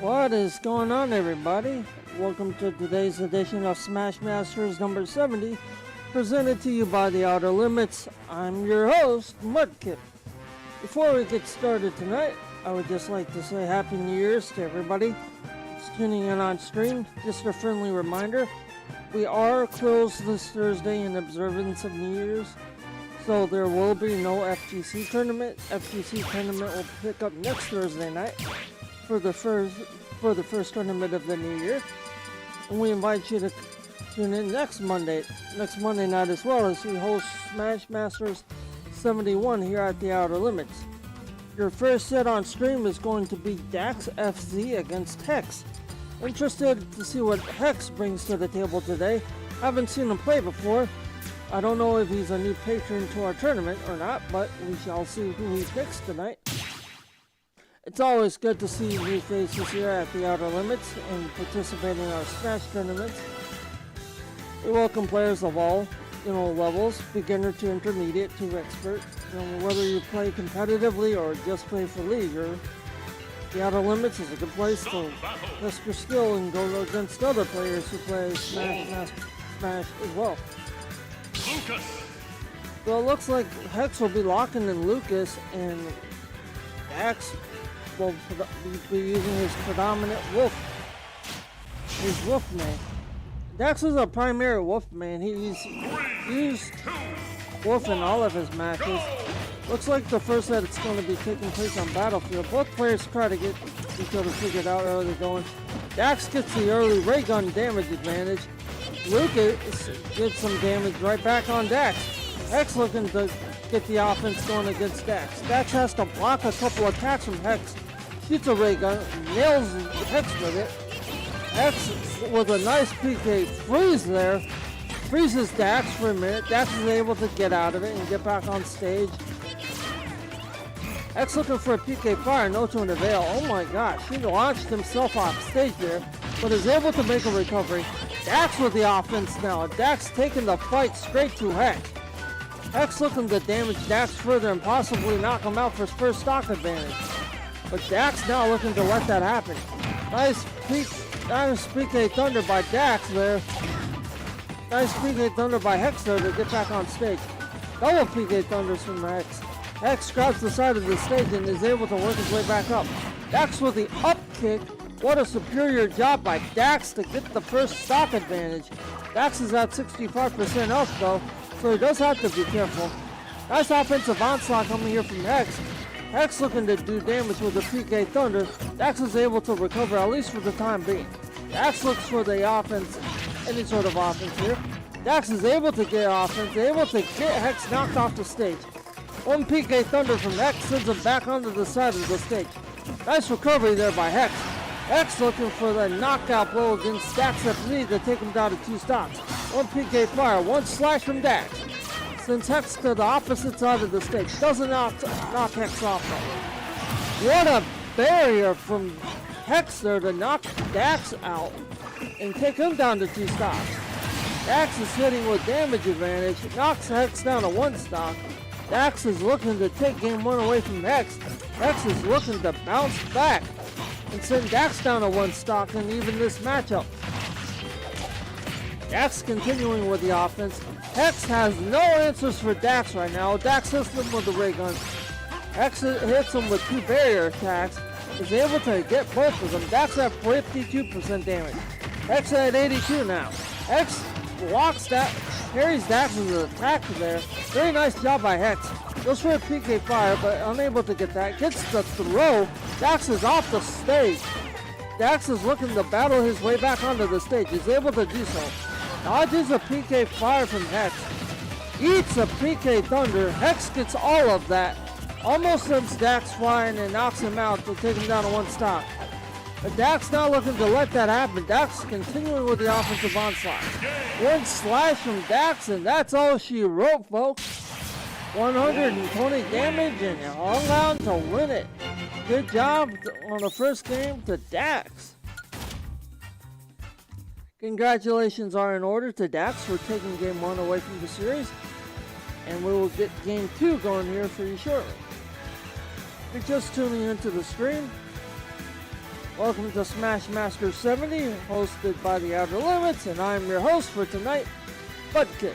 What is going on, everybody? Welcome to today's edition of Smash Masters number 70, presented to you by the Outer Limits. I'm your host, Mudkip. Before we get started tonight, I would just like to say Happy New Year's to everybody that's tuning in on stream. Just a friendly reminder, we are closed this Thursday in observance of New Year's, so there will be no FGC tournament. FGC tournament will pick up next Thursday night for the first tournament of the new year, and we invite you to tune in next Monday night as well, as we host Smash Masters 71 here at the Outer Limits. Your first set on stream is going to be Dax FZ against Hex. Interested to see what Hex brings to the table today. Haven't seen him play before. I don't know if he's a new patron to our tournament or not, but we shall see who he picks tonight. It's always good to see new faces here at the Outer Limits and participate in our Smash tournaments. We welcome players of all, levels, beginner to intermediate to expert. Whether you play competitively or just play for leisure, the Outer Limits is a good place to test your skill and go against other players who play Smash as well. Lucas. So it looks like Hex will be locking in Lucas, and Dax will be using his predominant his Wolfman. Dax is a primary Wolfman. He's used Wolf in all of his matches. Looks like the first set it's going to be taking place on Battlefield. Both players try to get each other figured out early going. Dax gets the early ray gun damage advantage. Lucas gets some damage right back on Dax. Hex looking to get the offense going against Dax. Dax has to block a couple attacks from Hex. Shoots a ray gun, nails Hex with it. Hex with a nice PK freeze there. Freezes Dax for a minute. Dax is able to get out of it and get back on stage. Hex looking for a PK fire, no to an avail. Oh my gosh, he launched himself off stage there, but is able to make a recovery. Dax with the offense now. Dax taking the fight straight to Hex. Hex looking to damage Dax further and possibly knock him out for his first stock advantage. But Dax now looking to let that happen. Nice PK Thunder by Dax there. Nice PK Thunder by Hex there to get back on stage. Double PK Thunders from Hex. Hex grabs the side of the stage and is able to work his way back up. Dax with the up kick. What a superior job by Dax to get the first stock advantage. Dax is at 65% health though, so he does have to be careful. Nice offensive onslaught coming here from Hex. Hex looking to do damage with the PK Thunder. Dax is able to recover, at least for the time being. Dax looks for the offense, any sort of offense here. Dax is able to get offense, able to get Hex knocked off the stage. One PK Thunder from Hex sends him back onto the side of the stage. Nice recovery there by Hex. Hex looking for the knockout blow against Dax FZ to take him down to 2 stocks. One PK fire, one slash from Dax. Sends Hex to the opposite side of the stage. Doesn't knock Hex off though. What a barrier from Hex there to knock Dax out and take him down to 2 stocks. Dax is hitting with damage advantage. Knocks Hex down to 1 stock. Dax is looking to take game 1 away from Hex. Hex is looking to bounce back and send Dax down to 1 stock and even this matchup. Dax continuing with the offense. Hex has no answers for Dax right now. Dax hits him with the ray gun. Hex hits him with 2 barrier attacks. Is able to get both of them. Dax at 52% damage. Hex at 82 now. Hex blocks that, carries Dax's attack there. Very nice job by Hex. Goes for a PK fire, but unable to get that. Gets the throw. Dax is off the stage. Dax is looking to battle his way back onto the stage. Is able to do so. Dodges a PK fire from Hex. Eats a PK Thunder. Hex gets all of that. Almost sends Dax flying and knocks him out to take him down to 1 stock. But Dax not looking to let that happen. Dax continuing with the offensive onslaught. 1 slash from Dax, and that's all she wrote, folks. 120 damage and hung on to win it. Good job on the first game to Dax. Congratulations are in order to Dax for taking game 1 away from the series. And we will get game 2 going here for you shortly. If you're just tuning into the stream, Welcome to Smash Master 70, hosted by the Outer Limits, and I'm your host for tonight, Budkick.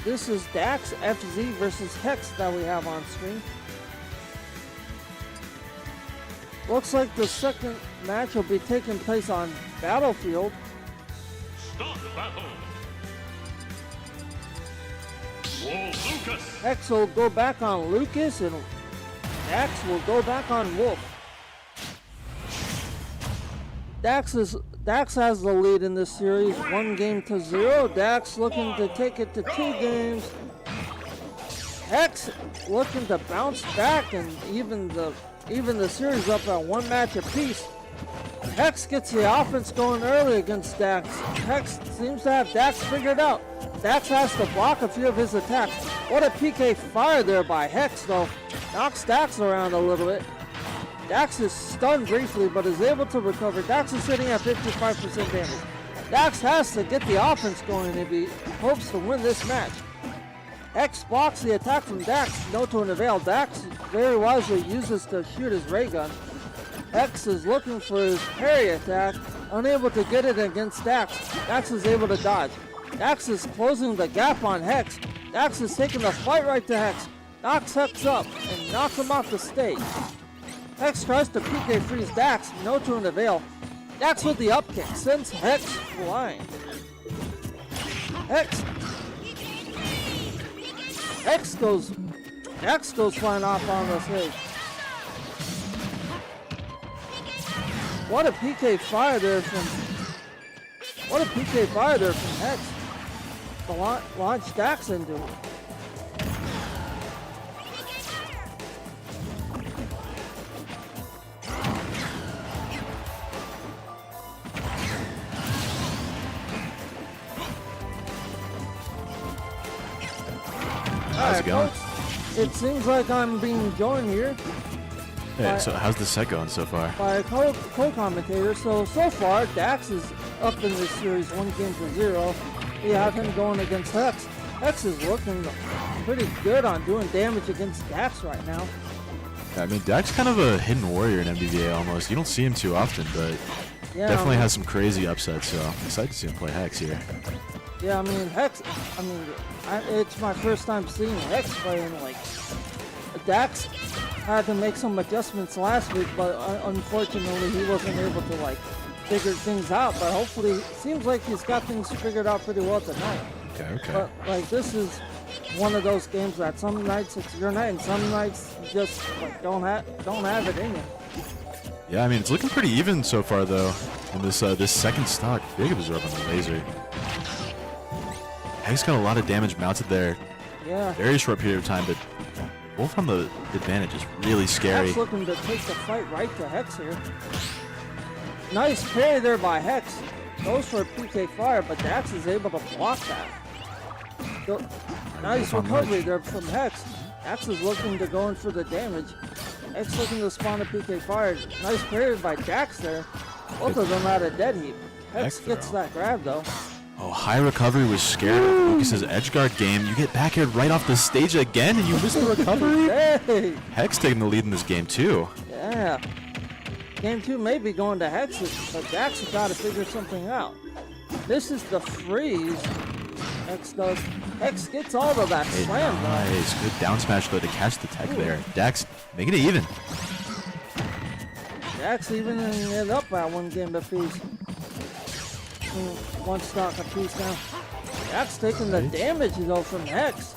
This is Dax FZ versus Hex that we have on screen. Looks like the second match will be taking place on Battlefield. Start battle. Lucas. Hex will go back on Lucas, and Dax will go back on Wolf. Dax has the lead in this series, 1-0. Dax looking to take it to 2 games. Hex looking to bounce back and even the series up at 1 match apiece. Hex gets the offense going early against Dax. Hex seems to have Dax figured out. Dax has to block a few of his attacks. What a PK fire there by Hex though. Knocks Dax around a little bit. Dax is stunned briefly, but is able to recover. Dax is sitting at 55% damage. Dax has to get the offense going if he hopes to win this match. Hex blocks the attack from Dax, no to an avail. Dax very wisely uses to shoot his ray gun. Hex is looking for his parry attack, unable to get it against Dax. Dax is able to dodge. Dax is closing the gap on Hex. Dax is taking the fight right to Hex. Knocks Hex up and knocks him off the stage. Hex tries to PK freeze Dax, no to an avail. Dax with the up kick sends Hex flying. Dax goes flying off on the stage. What a PK fire there from Hex. To launch Dax into it. How's it going? It seems like I'm being joined here. Hey, so how's the set going so far? By a co-commentator. So far, Dax is up in this series 1-0. We have him going against Hex. Hex is looking pretty good on doing damage against Dax right now. Yeah, I mean, Dak's kind of a hidden warrior in MBVA almost. You don't see him too often, but Yeah, definitely has some crazy upsets, so I'm excited to see him play Hex here. Yeah, I mean, it's my first time seeing Hex playing. Like, Dax had to make some adjustments last week, but unfortunately he wasn't able to like figure things out. But hopefully, seems like he's got things figured out pretty well tonight. Okay. But like, this is one of those games that some nights it's your night, and some nights you just like don't have it in you. Yeah, I mean, it's looking pretty even so far, though. In this second stock, big absorb on the laser. Hex got a lot of damage mounted there. Yeah. Very short period of time, but Wolf on the advantage is really scary. Hex looking to take the fight right to Hex here. Nice parry there by Hex. Goes for a PK fire, but Dax is able to block that. Nice recovery there from Hex. Dax is looking to go in for the damage. Hex looking to spawn a PK fire. Nice parry by Dax there. Both of them at a dead heap. Hex gets that grab though. Oh, high recovery was scared of Lucas's edge guard game. You get back here right off the stage again, and you miss the recovery? Hey! Hex taking the lead in this game, too. Yeah. Game 2 may be going to Hex, but Dax has got to figure something out. This is the freeze. Hex does. Hex gets all of that slam. Nice. Good down smash, though, to catch the tech there. Dax making it even. Dax evening it up at 1 game apiece. 1 stock apiece now. Dax taking the damage though from Hex.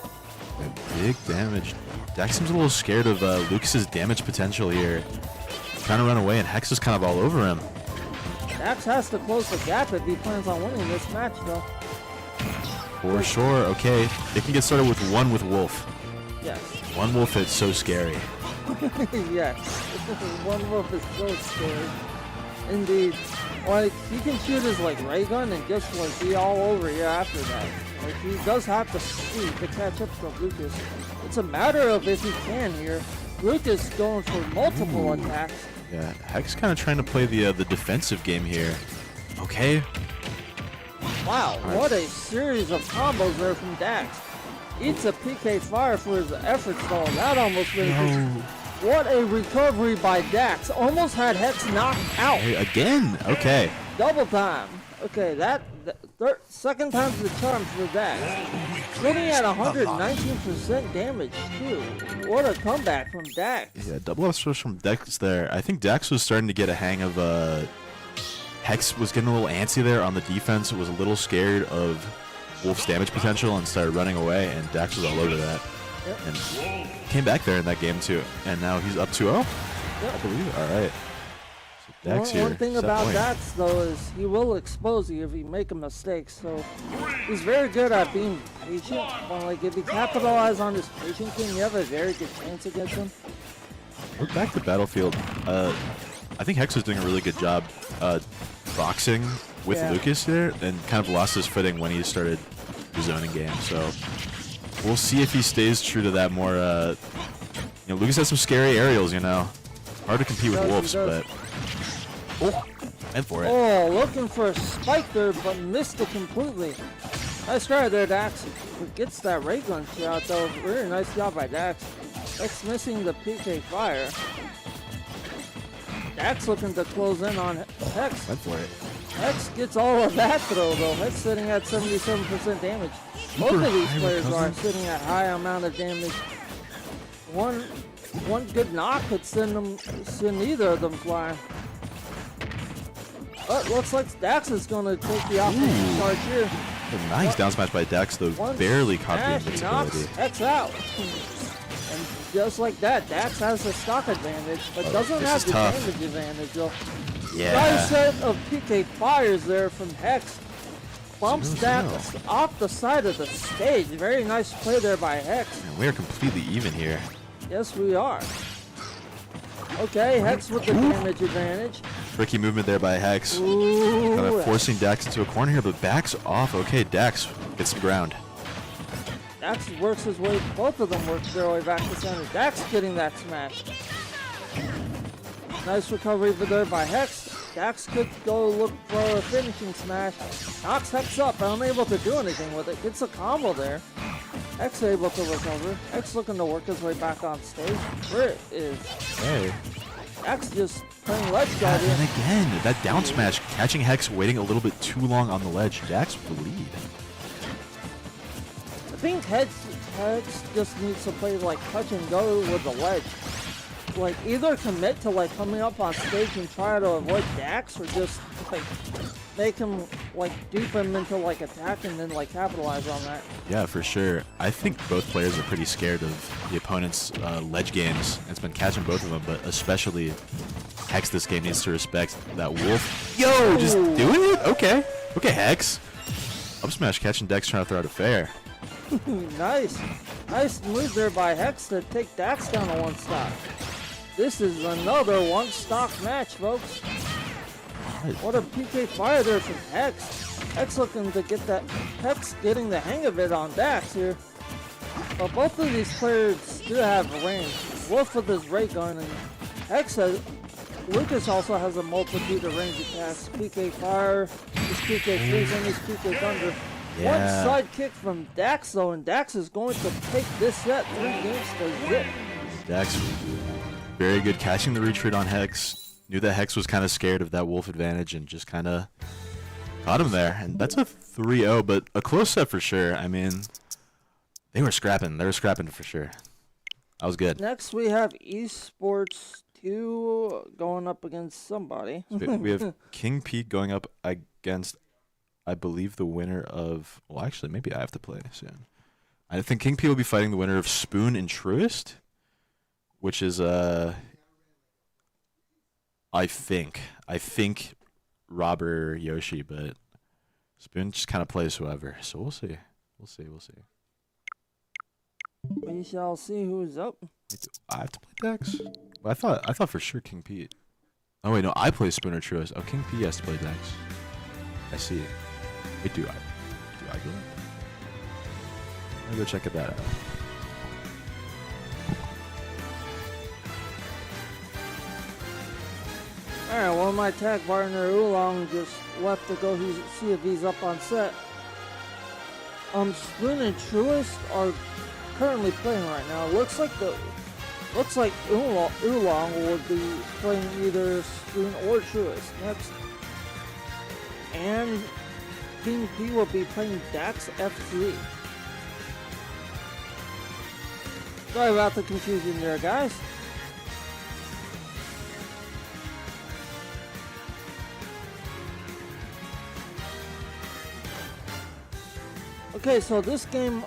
Big damage. Dax seems a little scared of Lucas's damage potential here. Trying to run away, and Hex is kind of all over him. Dax has to close the gap if he plans on winning this match though. For sure. Okay, they can get started with Wolf. Yes. 1 Wolf is so scary. Yes. 1 Wolf is so scary. Indeed. Like, he can shoot his like ray gun and just like be all over you after that. Like, he does have the speed to catch up to Lucas. It's a matter of if he can here. Lucas going for multiple attacks. Yeah, Hex kind of trying to play the defensive game here. Okay. Wow, what a series of combos there from Dax. Eats a PK fire for his efforts though. That almost made What a recovery by Dax. Almost had Hex knocked out. Hey, again. Okay. Double time. Okay, second time's the charm for Dax. Sitting at 119% damage, too. What a comeback from Dax. Yeah, double up switch from Dax there. I think Dax was starting to get a hang of Hex was getting a little antsy there on the defense. Was a little scared of Wolf's damage potential and started running away, and Dax was all over that. Yep. And came back there in that game too. And now he's up 2-0, Yep. I believe. All right. So Dax here. One thing set about point. Dax, though, is he will expose you if you make a mistake. So he's very good at being patient. But, like, if you capitalize on his patient game, you have a very good chance against him. We're back to Battlefield. I think Hex was doing a really good job boxing with Lucas there, and kind of lost his footing when he started the zoning game. So we'll see if he stays true to that more. Lucas has some scary aerials, Hard to compete with Wolves, but... Oh, went for it. Oh, looking for a spike there, but missed it completely. Nice try there, Dax. Gets that ray gun shot, though. Very nice job by Dax. Dax missing the PK fire. Dax looking to close in on Hex. Went for it. Hex gets all of that throw, though. Hex sitting at 77% damage. Both of these players are sitting at high amount of damage. One good knock could send either of them flying. But looks like Dax is going to take the offensive charge here. A nice down smash by Dax, though. Barely caught the knocks invincibility. Hex out. And just like that, Dax has the stock advantage, but doesn't have the damage advantage, though. Yeah. Nice set of PK fires there from Hex. Bumps Dax off the side of the stage. Very nice play there by Hex. Man, we are completely even here. Yes, we are. Okay, Hex with the damage advantage. Tricky movement there by Hex. Ooh, Kind of forcing Dax into a corner here, but backs off. Okay, Dax gets some ground. Dax works his way, both of them work their way back to center. Dax getting that smash. Nice recovery there by Hex. Dax could go look for a finishing smash. Knocks Hex up, unable to do anything with it. Gets a combo there. Hex able to recover. Hex looking to work his way back on stage. Where it is. Hey. Hex just playing ledge guard. And again, that down smash, catching Hex waiting a little bit too long on the ledge. Dax with the lead. I think Hex just needs to play like touch and go with the ledge. Like either commit to like coming up on stage and try to avoid Dax, or just like make him like dupe him into like attack and then like capitalize on that. Yeah, for sure. I think both players are pretty scared of the opponent's ledge games. It's been catching both of them, but especially Hex this game needs to respect that Wolf. Yo, just doing it? Okay. Okay, Hex. Up smash catching Dex trying to throw out a fair. Nice. Nice move there by Hex to take Dax down to one stock. This is another one stock match, folks. What a PK fire there from Hex. Hex looking to get that. Hex getting the hang of it on Dax here. But both of these players do have range. Wolf with his ray gun, and Hex has. Lucas also has a multitude of range attacks. PK fire, his PK freeze, and his PK thunder. Yeah. One side kick from Dax though, and Dax is going to take this set 3 games to zip. Dax very good catching the retreat on Hex. Knew that Hex was kind of scared of that Wolf advantage and just kind of caught him there. And that's a 3-0, but a close set for sure. I mean, they were scrapping. They were scrapping for sure. That was good. Next we have Esports 2 going up against somebody. So we have King Pete going up against, I believe, the winner of... Well, actually, maybe I have to play soon. I think King Pete will be fighting the winner of Spoon and Truest, which is, I think Robber Yoshi, but Spoon just kind of plays whoever. So we'll see. We'll see. We shall see who's up. I have to play Dex. I thought for sure King Pete. Oh wait, no, I play Spoon or Truest. Oh, King Pete has to play Dex. I see. Wait, do I go? Let me go check that out. Alright, well, my tag partner Oolong just left to go see if he's up on set. Spoon and Truest are currently playing right now. It looks like Looks like Oolong will be playing either Spoon or Truest next. And King P will be playing Dax F3. Sorry about the confusion there, guys. Okay, so this game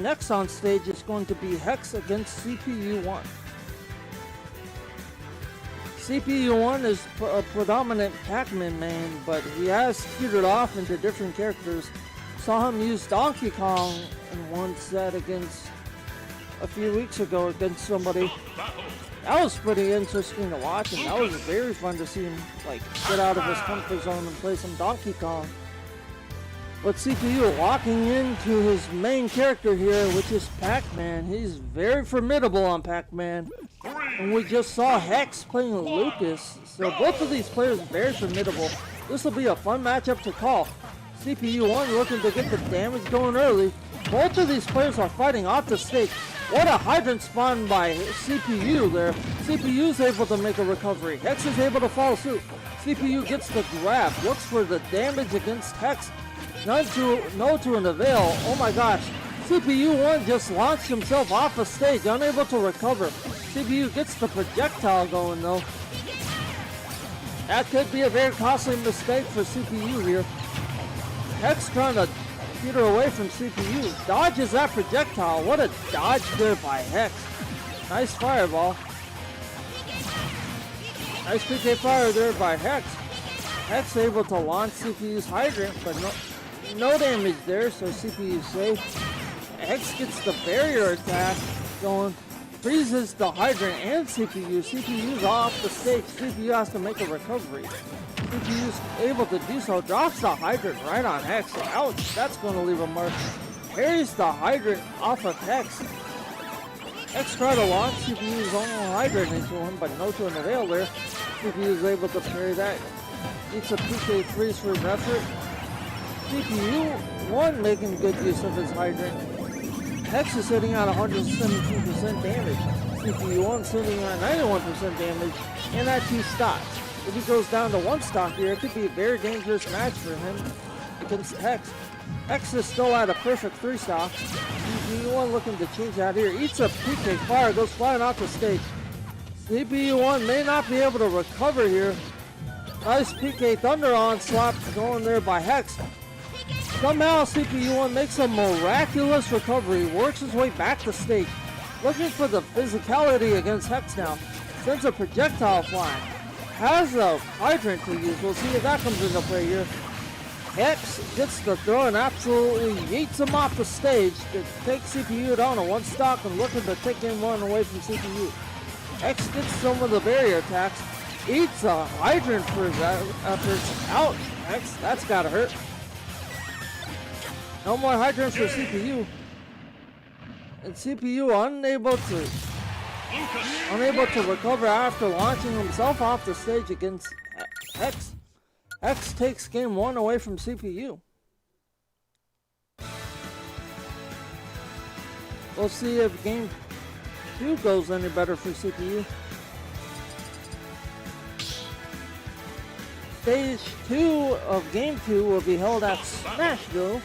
next on stage is going to be Hex against CPU1. CPU1 is a predominant Pac-Man main, but he has petered off into different characters. Saw him use Donkey Kong in one set against a few weeks ago against somebody. That was pretty interesting to watch, and that was very fun to see him like get out of his comfort zone and play some Donkey Kong. But CPU walking into his main character here, which is Pac-Man. He's very formidable on Pac-Man. And we just saw Hex playing Lucas. So both of these players very formidable. This will be a fun matchup to call. CPU1 looking to get the damage going early. Both of these players are fighting off the stage. What a hydrant spawn by CPU there. CPU is able to make a recovery. Hex is able to follow suit. CPU gets the grab. Looks for the damage against Hex. No to an avail. Oh my gosh. CPU1 just launched himself off the stage, unable to recover. CPU gets the projectile going though. That could be a very costly mistake for CPU here. Hex trying to peter away from CPU. Dodges that projectile. What a dodge there by Hex. Nice fireball. Nice PK fire there by Hex. Hex able to launch CPU's hydrant, but no damage there, so CPU safe. Hex gets the barrier attack going, freezes the hydrant and CPU. CPU's off the stage. CPU has to make a recovery. CPU's able to do so, drops the hydrant right on Hex. Ouch, that's going to leave a mark. Parries the hydrant off of Hex. Hex tried to launch CPU's own hydrant into him, but no to an avail there. CPU is able to parry that. It's a PK freeze for effort. CPU1 making good use of his hydrant. Hex is sitting at 117% damage. CPU1 sitting at 91% damage and at 2 stocks. If he goes down to 1 stock here, it could be a very dangerous match for him against Hex. Hex is still at a perfect 3 stock. CPU1 looking to change out here. Eats a PK fire, goes flying off the stage. CPU1 may not be able to recover here. Nice PK Thunder onslaught going there by Hex. Somehow CPU1 makes a miraculous recovery, works his way back to stage. Looking for the physicality against Hex now. Sends a projectile flying. Has a hydrant to use. We'll see if that comes into play here. Hex gets the throw and absolutely yeets him off the stage to take CPU down to 1 stock and looking to take game 1 away from CPU. Hex gets some of the barrier attacks. Eats a hydrant for his efforts. Ouch, Hex, that's gotta hurt. No more hydrants for CPU. And CPU unable to recover after launching himself off the stage against Hex. Hex takes game 1 away from CPU. We'll see if game 2 goes any better for CPU. Stage 2 of game 2 will be held at Smashville.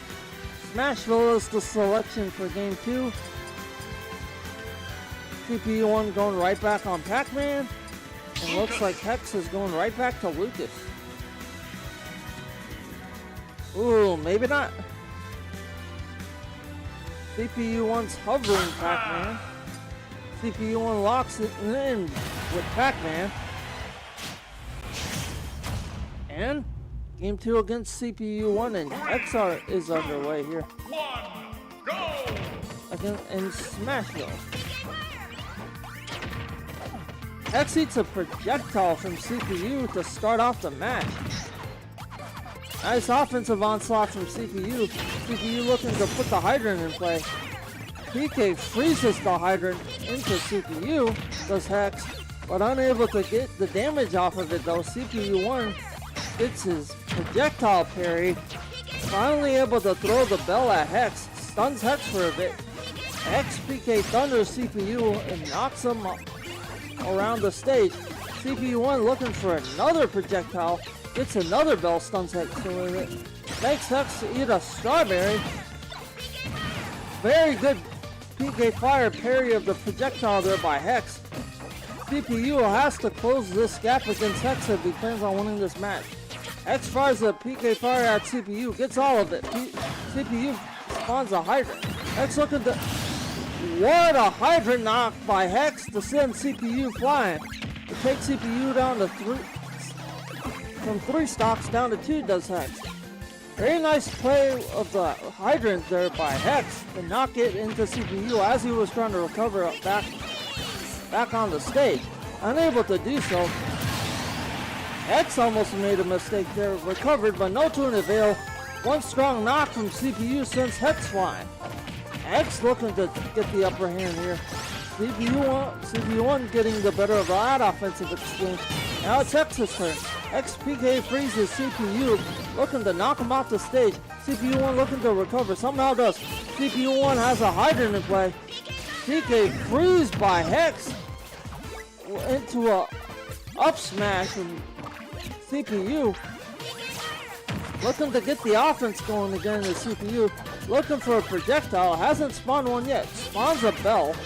Smashville is the selection for game 2. CPU1 going right back on Pac-Man. And looks like Hex is going right back to Lucas. Ooh, maybe not. CPU1's hovering Pac-Man. CPU1 locks it in with Pac-Man. And game 2 against CPU1 and XR is underway here. 1, go! Again in Smashville. Hex eats a projectile from CPU to start off the match. Nice offensive onslaught from CPU. CPU looking to put the hydrant in play. PK freezes the hydrant into CPU, does Hex, but unable to get the damage off of it though. CPU1 gets his projectile parry, finally able to throw the bell at Hex, stuns Hex for a bit. X PK thunders CPU and knocks him around the stage. CPU1 looking for another projectile. Gets another bell, stuns Hex with it. Makes Hex eat a strawberry. Very good PK fire parry of the projectile there by Hex. CPU has to close this gap against Hex if he plans on winning this match. Hex fires a PK fire at CPU, gets all of it. CPU spawns a hydrant. Hex looking to... What a hydrant knock by Hex to send CPU flying. To take CPU down to 3... From 3 stocks down to 2 does Hex. Very nice play of the hydrant there by Hex to knock it into CPU as he was trying to recover back on the stage. Unable to do so. Hex almost made a mistake there, recovered, but no to an avail. One strong knock from CPU sends Hex flying. Hex looking to get the upper hand here. CPU1 getting the better of that offensive exchange. Now it's Hex's turn. Hex PK freezes CPU, looking to knock him off the stage. CPU1 looking to recover, somehow does. CPU1 has a hydrant in play. PK freeze by Hex into a up smash from CPU. Looking to get the offense going again in the CPU. Looking for a projectile, hasn't spawned one yet. Spawns a bell.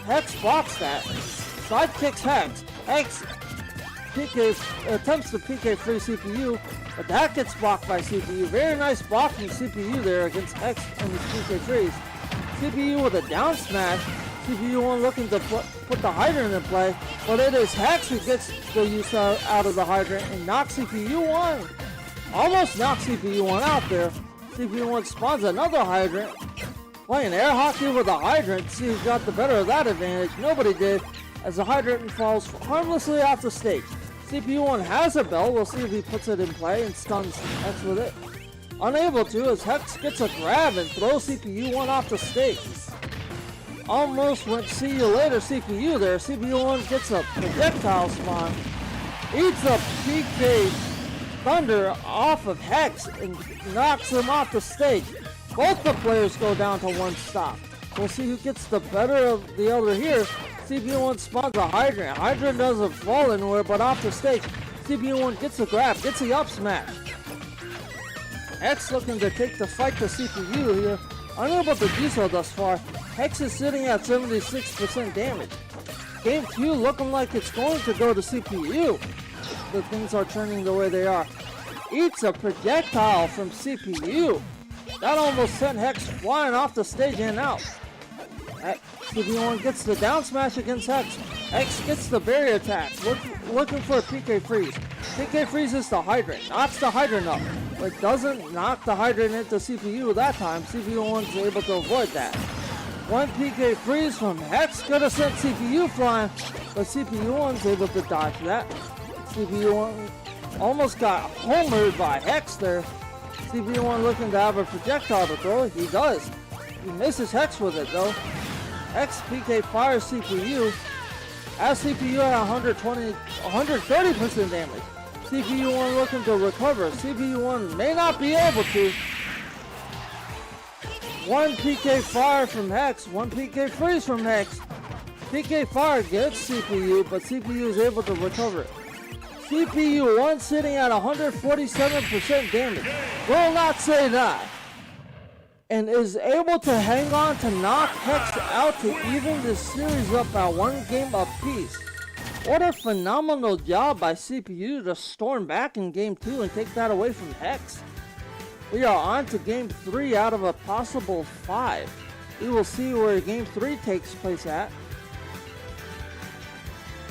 Hex blocks that. Side kicks Hex. Hex attempts to PK free CPU, but that gets blocked by CPU. Very nice block from CPU there against Hex and his PK freeze. CPU with a down smash. CPU1 looking to put the hydrant in play, but it is Hex who gets the use out of the hydrant and knocks CPU1. Almost knocks CPU1 out there. CPU1 spawns another hydrant. Playing air hockey with a hydrant. See who got the better of that advantage. Nobody did, as the hydrant falls harmlessly off the stage. CPU1 has a bell. We'll see if he puts it in play and stuns Hex with it. Unable to, as Hex gets a grab and throws CPU1 off the stage. Almost went see you later CPU there. CPU1 gets a projectile spawn. Eats a PK thunder off of Hex and knocks him off the stage. Both the players go down to 1 stop. We'll see who gets the better of the other here. CPU1 spawns a hydrant. Hydrant doesn't fall anywhere but off the stage. CPU1 gets a grab, gets the up smash. Hex looking to take the fight to CPU here. Unable to do so thus far. Hex is sitting at 76% damage. Game 2 looking like it's going to go to CPU. The things are turning the way they are. Eats a projectile from CPU. That almost sent Hex flying off the stage and out. CPU1 gets the down smash against Hex. Hex gets the barrier attack, looking for a PK freeze. PK freezes the hydrant, knocks the hydrant up, but doesn't knock the hydrant into CPU that time. CPU1's able to avoid that. One PK freeze from Hex could have sent CPU flying, but CPU1's able to dodge that. CPU1 almost got homered by Hex there. CPU1 looking to have a projectile to throw. He does. He misses Hex with it though. Hex PK fires CPU. As CPU at 130% damage. CPU1 looking to recover. CPU1 may not be able to. One PK fire from Hex. One PK freeze from Hex. PK fire gets CPU, but CPU is able to recover it. CPU1 sitting at 147% damage. Will not say that. And is able to hang on to knock Hex out to even this series up at 1 game apiece. What a phenomenal job by CPU to storm back in game 2 and take that away from Hex. We are on to game 3 out of a possible 5. We will see where game 3 takes place at.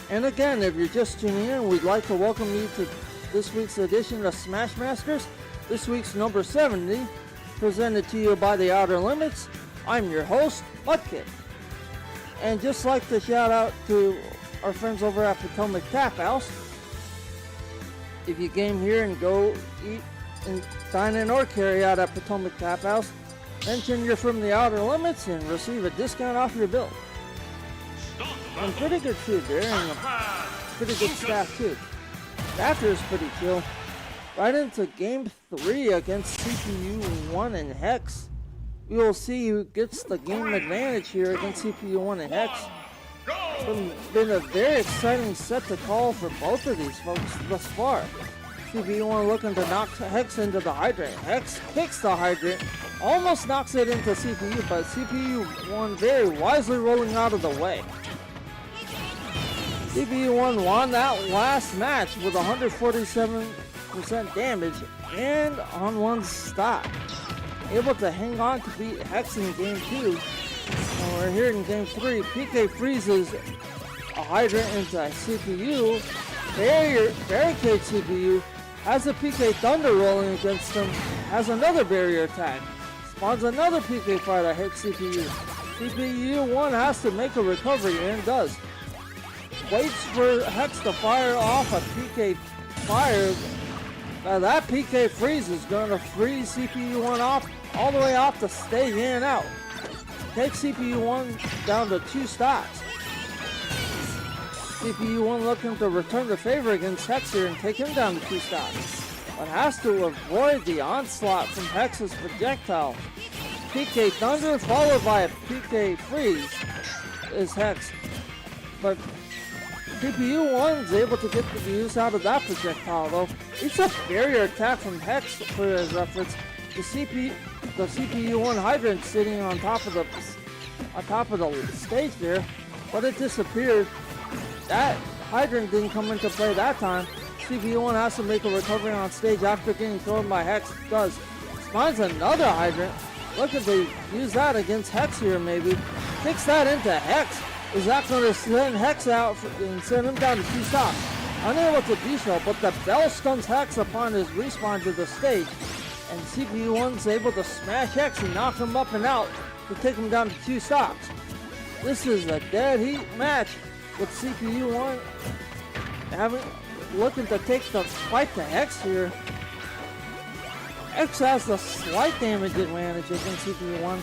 And again, if you're just tuning in, we'd like to welcome you to this week's edition of Smash Masters. This week's number 70, presented to you by The Outer Limits. I'm your host, Mudkip. And just like to shout out to our friends over at Potomac Tap House. If you game here and go eat and dine in or carry out at Potomac Tap House, mention you're from The Outer Limits and receive a discount off your bill. Some pretty good food there and a pretty good staff too. After is pretty chill. Right into game 3 against CPU1 and Hex. You'll see who gets the game advantage here against CPU1 and Hex. It's been a very exciting set to call for both of these folks thus far. CPU1 looking to knock Hex into the hydrant. Hex kicks the hydrant, almost knocks it into CPU, but CPU1 very wisely rolling out of the way. CPU1 won that last match with 147% damage and on one stock. Able to hang on to beat Hex in game 2. And we're here in game 3. PK freezes a hydrant into CPU. Barricade CPU. Has a PK Thunder rolling against him. Has another barrier attack. Spawns another PK fire that hits CPU. CPU1 has to make a recovery and does. Waits for Hex to fire off a PK fire. Now that PK freeze is going to freeze CPU1 off all the way off the stage in and out. Takes CPU1 down to 2 stocks. CPU1 looking to return the favor against Hex here and take him down to 2 stocks. But has to avoid the onslaught from Hex's projectile. PK Thunder followed by a PK freeze is Hex. But CPU1 is able to get the use out of that projectile though. It's a barrier attack from Hex for his efforts. The CPU1 hydrant sitting on top of the stage there, but it disappeared. That hydrant didn't come into play that time. CPU1 has to make a recovery on stage after getting thrown by Hex. Does. Spawns another hydrant. Looking to use that against Hex here maybe. Kicks that into Hex. Is that going to send Hex out and send him down to 2 stocks? Unable to do so, but the bell stuns Hex upon his respawn to the stage. And CPU1's able to smash Hex and knock him up and out to take him down to 2 stocks. This is a dead heat match with CPU1 looking to take the fight to Hex here. Hex has the slight damage advantage against CPU1.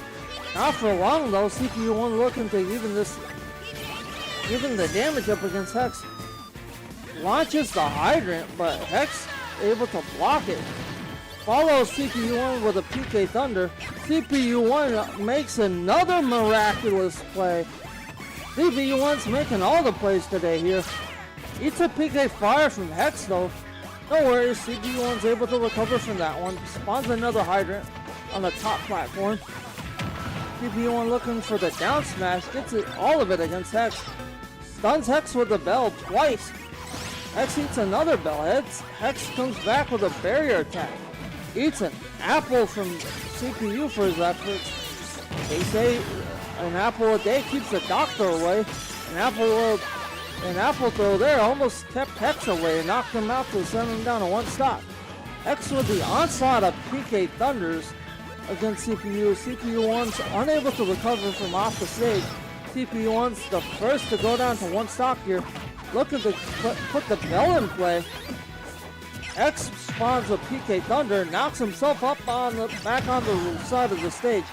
Not for long though, CPU1 looking to even the damage up against Hex. Launches the hydrant, but Hex able to block it. Follows CPU1 with a PK Thunder. CPU1 makes another miraculous play. CPU1's making all the plays today here. Eats a PK Fire from Hex though. No worries, CPU1's able to recover from that one. Spawns another hydrant on the top platform. CPU1 looking for the down smash. Gets it, all of it against Hex. Stuns Hex with the bell twice. Hex eats another bell. Hex comes back with a barrier attack. Eats an apple from CPU for his efforts. They say an apple a day keeps the doctor away. An apple throw there almost kept Hex away and knocked him out to send him down to 1 stock. Hex with the onslaught of PK Thunders against CPU. CPU1's unable to recover from off the stage. CPU1's the first to go down to 1 stock here. Looking to put the bell in play. Hex spawns a PK Thunder, knocks himself up back on the side of the stage.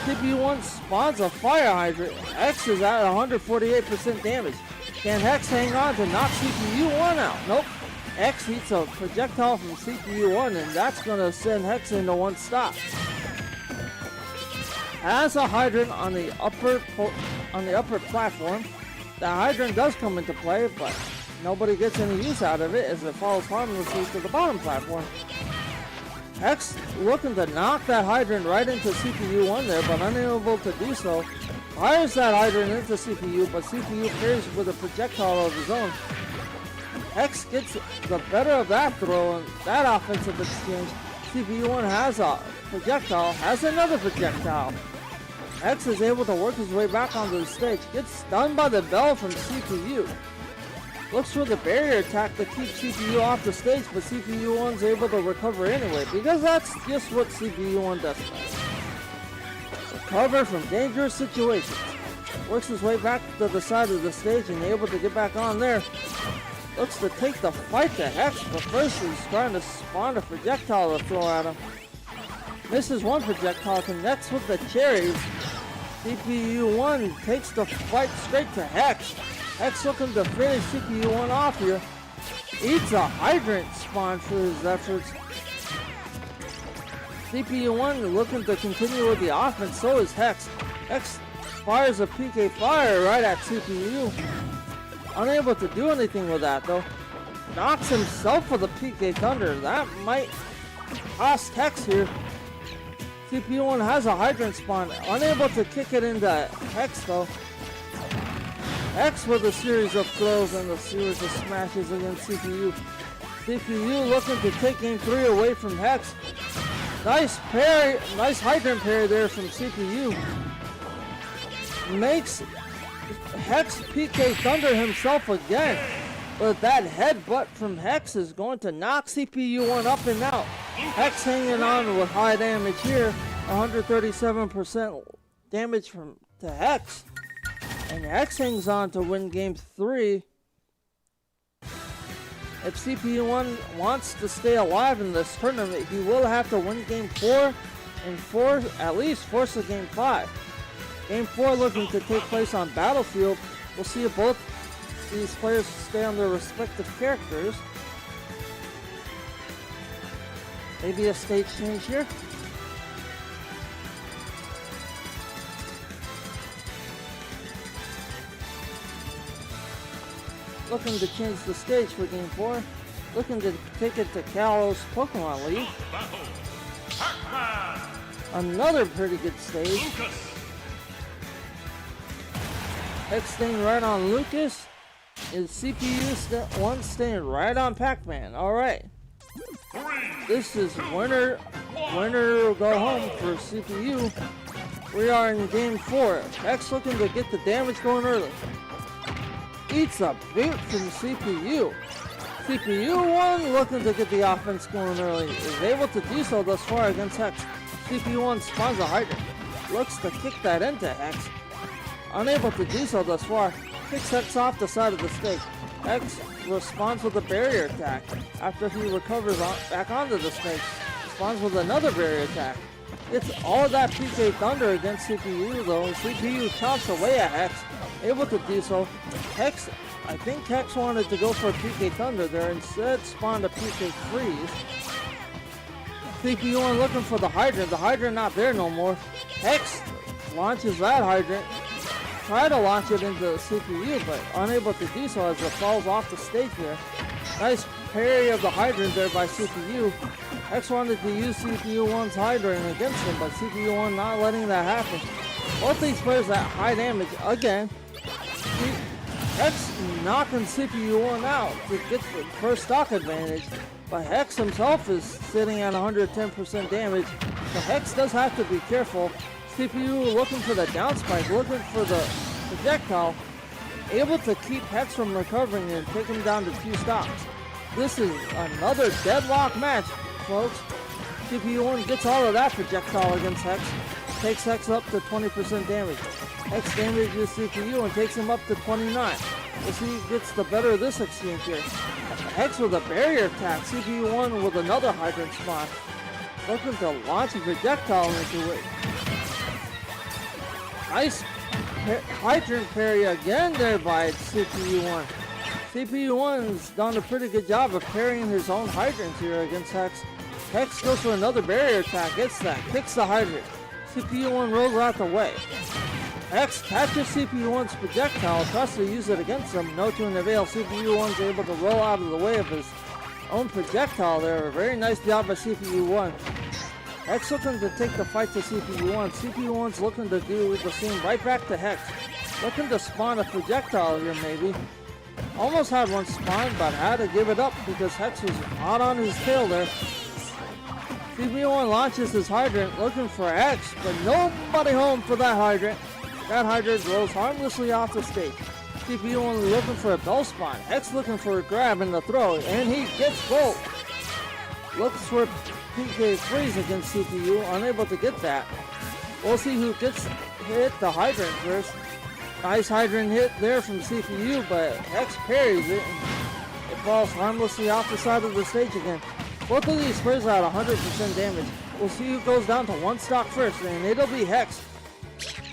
CPU1 spawns a Fire Hydrant. Hex is at 148% damage. Can Hex hang on to knock CPU1 out? Nope. Hex eats a projectile from CPU1 and that's going to send Hex into 1 stock. Has a hydrant on the upper platform. The hydrant does come into play, but nobody gets any use out of it as it falls harmlessly to the bottom platform. Hex looking to knock that hydrant right into CPU1 there, but unable to do so. Fires that hydrant into CPU, but CPU parries with a projectile of his own. Hex gets the better of that throw and that offensive exchange. CPU1 has a projectile, has another projectile. Hex is able to work his way back onto the stage. Gets stunned by the bell from CPU. Looks for the barrier attack to keep CPU off the stage, but CPU1's able to recover anyway, because that's just what CPU1 does best. Recover from dangerous situations. Works his way back to the side of the stage and able to get back on there. Looks to take the fight to Hex, but first he's trying to spawn a projectile to throw at him. Misses one projectile, connects with the cherries. CPU1 takes the fight straight to Hex. Hex looking to finish CPU1 off here. Eats a hydrant spawn for his efforts. CPU1 looking to continue with the offense, so is Hex. Hex fires a PK fire right at CPU. Unable to do anything with that though. Knocks himself with a PK Thunder. That might cost Hex here. CPU1 has a Hydrant spawn. Unable to kick it into Hex though. Hex with a series of throws and a series of smashes against CPU. CPU looking to take game 3 away from Hex. Nice parry, nice Hydrant parry there from CPU. Makes Hex PK Thunder himself again. But that headbutt from Hex is going to knock CPU1 up and out. Hex hanging on with high damage here. 137% damage to Hex. And Hex hangs on to win game 3. If CPU1 wants to stay alive in this tournament, he will have to win game 4 and at least force a game 5. Game 4 looking to take place on Battlefield. We'll see if both these players stay on their respective characters. Maybe a stage change here. Looking to change the stage for game 4. Looking to take it to Kalos Pokemon League. Another pretty good stage. Hex staying right on Lucas. Is CPU1 staying right on Pac-Man. Alright. This is winner go home for CPU. We are in game 4. Hex looking to get the damage going early. Eats a boot from CPU. CPU1 looking to get the offense going early. Is able to do so thus far against Hex. CPU1 spawns a Hydrant. Looks to kick that into Hex. Unable to do so thus far. Kicks Hex off the side of the stage. Hex responds with a barrier attack. After he recovers back onto the stage. Responds with another barrier attack. It's all that PK Thunder against CPU though. And CPU chomps away at Hex. Able to do so. Hex, I think Hex wanted to go for a PK Thunder there, instead spawned a PK Freeze. CPU1 looking for the Hydrant not there no more. Hex launches that Hydrant, try to launch it into the CPU, but unable to do so as it falls off the stage here. Nice parry of the Hydrant there by CPU. Hex wanted to use CPU1's Hydrant against him, but CPU1 not letting that happen. Both these players at high damage again. Hex knocking CPU1 out to get the first stock advantage, but Hex himself is sitting at 110% damage, so Hex does have to be careful. CPU looking for the down spike, looking for the projectile, able to keep Hex from recovering and take him down to 2 stocks. This is another deadlock match, folks. CPU1 gets all of that projectile against Hex, takes Hex up to 20% damage. Hex damages CPU and takes him up to 29. We'll see who gets the better of this exchange here. Hex with a barrier attack, CPU1 with another Hydrant spawn. Looking to launch a projectile into it. Nice Hydrant parry again there by CPU1. CPU1's done a pretty good job of parrying his own Hydrants here against Hex. Hex goes for another barrier attack, gets that, kicks the Hydrant. CPU1 rolls out the way. Hex catches CPU1's projectile, tries to use it against him, no to an avail. CPU1's able to roll out of the way of his own projectile there. A very nice job by CPU1. Hex looking to take the fight to CPU1. CPU1's looking to do the same right back to Hex. Looking to spawn a projectile here maybe. Almost had one spawn, but had to give it up because Hex was hot on his tail there. CPU1 launches his Hydrant looking for Hex, but nobody home for that Hydrant. That Hydrant rolls harmlessly off the stage. CPU1 looking for a bell spawn. Hex looking for a grab and the throw, and he gets both. Looks for PK Freeze against CPU, unable to get that. We'll see who gets hit the Hydrant first. Nice Hydrant hit there from CPU, but Hex parries it. It falls harmlessly off the side of the stage again. Both of these players are at 100% damage. We'll see who goes down to 1 stock first, and it'll be Hex.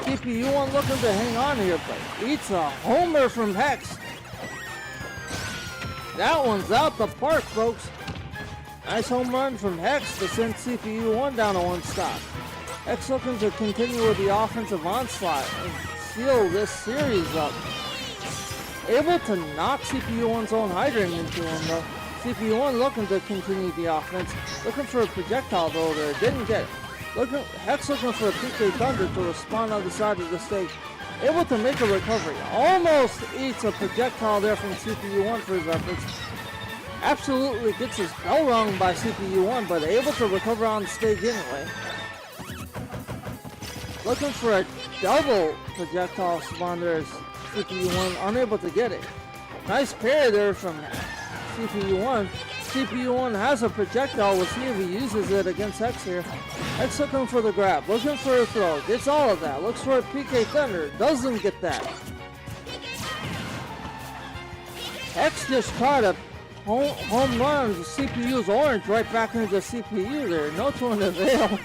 CPU1 looking to hang on here, but eats a homer from Hex. That one's out the park, folks. Nice home run from Hex to send CPU1 down to 1 stock. Hex looking to continue with the offensive onslaught and seal this series up. Able to knock CPU1's own hydrant into him though. CPU1 looking to continue the offense. Looking for a projectile though there. Didn't get it. Hex looking for a PK Thunder to respond on the side of the stage. Able to make a recovery. Almost eats a projectile there from CPU1 for his efforts. Absolutely gets his bell rung by CPU1, but able to recover on the stage anyway. Looking for a double projectile spawn there. CPU1 unable to get it. Nice parry there from CPU1. CPU1 has a projectile. We'll see if he uses it against Hex here. Hex looking for the grab. Looking for a throw. Gets all of that. Looks for a PK Thunder. Doesn't get that. Hex just caught a home run. The CPU's orange right back into the CPU there. No to avail.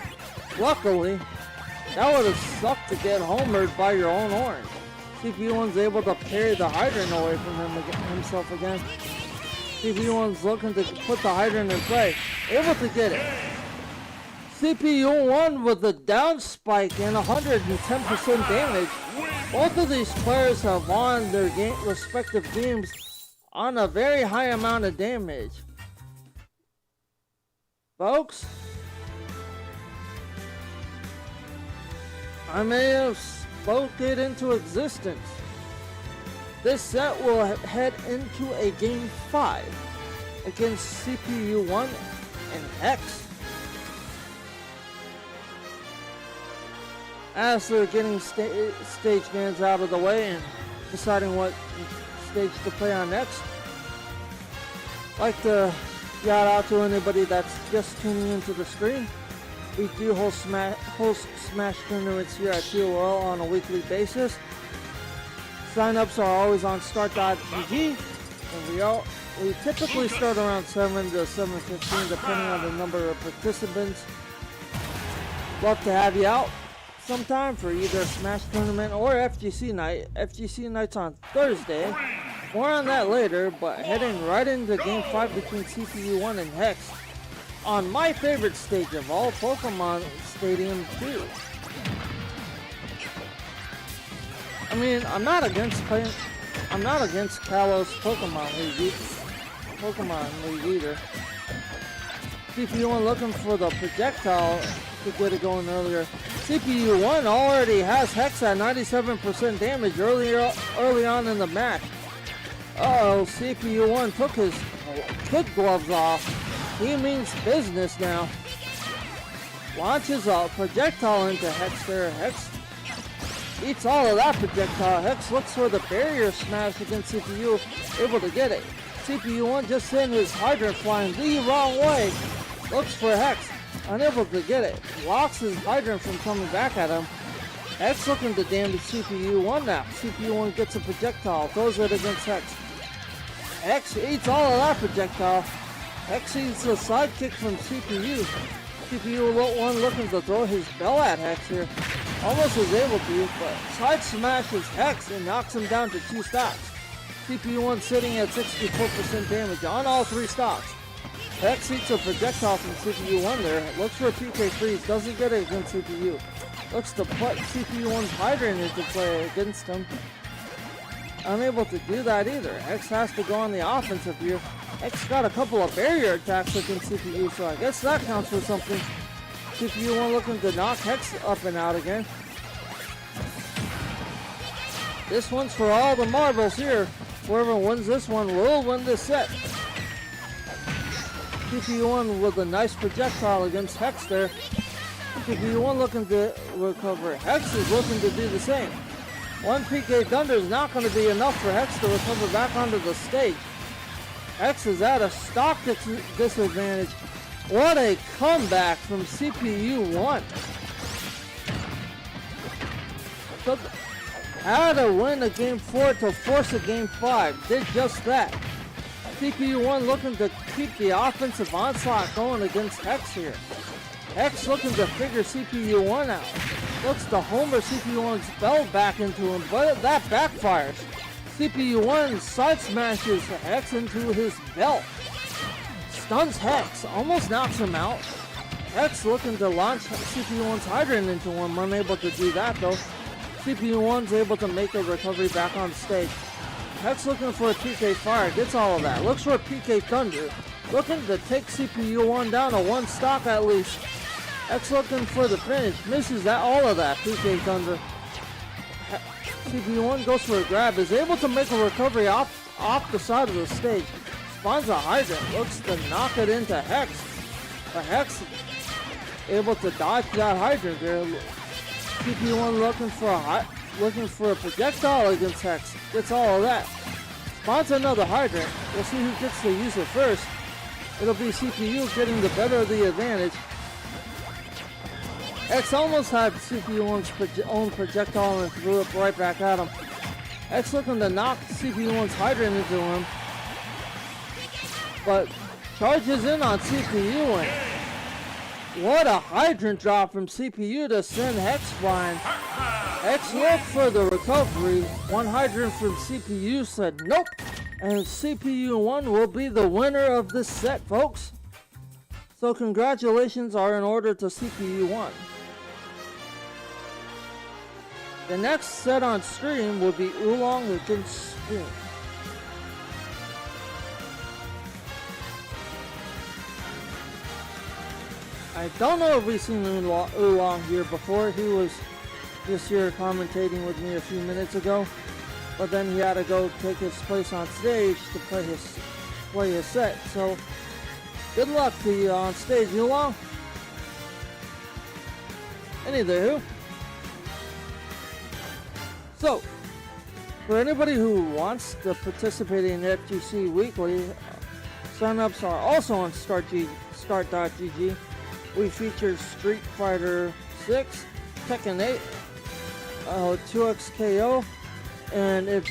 Luckily, that would have sucked to get homered by your own orange. CPU1's able to parry the hydrant away from himself again. CPU1's looking to put the hydrant in play. Able to get it. CPU1 with the down spike and 110% damage. Both of these players have won their respective games on a very high amount of damage. Folks, I may have spoke it into existence. This set will head into a game 5 against CPU1 and Hex. As they're getting stage games out of the way and deciding what stage to play on next, I'd like to shout out to anybody that's just tuning into the stream. We do host Smash tournaments here at TOL on a weekly basis. Sign-ups are always on start.gg, and we typically start around 7 to 7:15 depending on the number of participants. Love to have you out sometime for either a Smash tournament or FGC night. FGC night's on Thursday. More on that later, but heading right into Game 5 between CPU1 and Hex on my favorite stage of all, Pokemon Stadium 2. I mean, I'm not against Kalos Pokemon League either. CPU1 looking for the projectile to get it going earlier. CPU1 already has Hex at 97% damage early on in the match. Uh-oh, CPU1 took his kid gloves off. He means business now. Launches a projectile into Hex there. Hex eats all of that projectile. Hex looks for the barrier smash against CPU, able to get it. CPU1 just sent his hydrant flying the wrong way. Looks for Hex, unable to get it. Blocks his hydrant from coming back at him. Hex looking to damage CPU1 now. CPU1 gets a projectile, throws it against Hex. Hex eats all of that projectile. Hex eats a sidekick from CPU. CPU1 looking to throw his bell at Hex here. Almost was able to, but side smashes Hex and knocks him down to 2 stocks. CPU1 sitting at 64% damage on all 3 stocks. Hex eats a projectile from CPU1 there. Looks for a PK freeze, doesn't get it against CPU. Looks to put CPU1's hydrant into play against him. Unable to do that either. Hex has to go on the offensive here. Hex got a couple of barrier attacks against CPU, so I guess that counts for something. CPU1 looking to knock Hex up and out again. This one's for all the marbles here. Whoever wins this one will win this set. CPU1 with a nice projectile against Hex there. CPU1 looking to recover. Hex is looking to do the same. One PK Thunder is not going to be enough for Hex to recover back onto the stage. Hex is at a stock disadvantage. What a comeback from CPU1. Had to win a game 4 to force a game 5. Did just that. CPU1 looking to keep the offensive onslaught going against Hex here. Hex looking to figure CPU1 out. Looks to homer CPU1's bell back into him, but that backfires. CPU1 side smashes Hex into his belt. stuns Hex, almost knocks him out. Hex looking to launch CPU1's Hydrant into him, unable to do that though. CPU1's able to make a recovery back on stage. Hex looking for a PK Fire, gets all of that. Looks for a PK Thunder, looking to take CPU1 down to one stock at least. Hex looking for the finish, misses that all of that PK Thunder. CPU1 goes for a grab, is able to make a recovery off the side of the stage. Spawns a Hydrant, looks to knock it into Hex. But Hex able to dodge that Hydrant there. CPU1 looking for a projectile against Hex. Gets all of that. Spawns another Hydrant. We'll see who gets to use it first. It'll be CPU getting the better of the advantage. X almost had CPU1's own projectile and threw it right back at him. X looking to knock CPU1's Hydrant into him, but charges in on CPU, and what a Hydrant drop from CPU to send Hex flying. X looked for the recovery. One Hydrant from CPU said nope, and CPU1 will be the winner of this set, folks. So congratulations are in order to CPU1. The next set on stream will be Oolong against Spoon. I don't know if we've seen Oolong here before. He was just here commentating with me a few minutes ago, but then he had to go take his place on stage to play his set. So good luck to you on stage, Oolong. Anywho. So, for anybody who wants to participate in FGC Weekly, signups are also on start.gg. We feature Street Fighter 6, Tekken 8, 2XKO, and if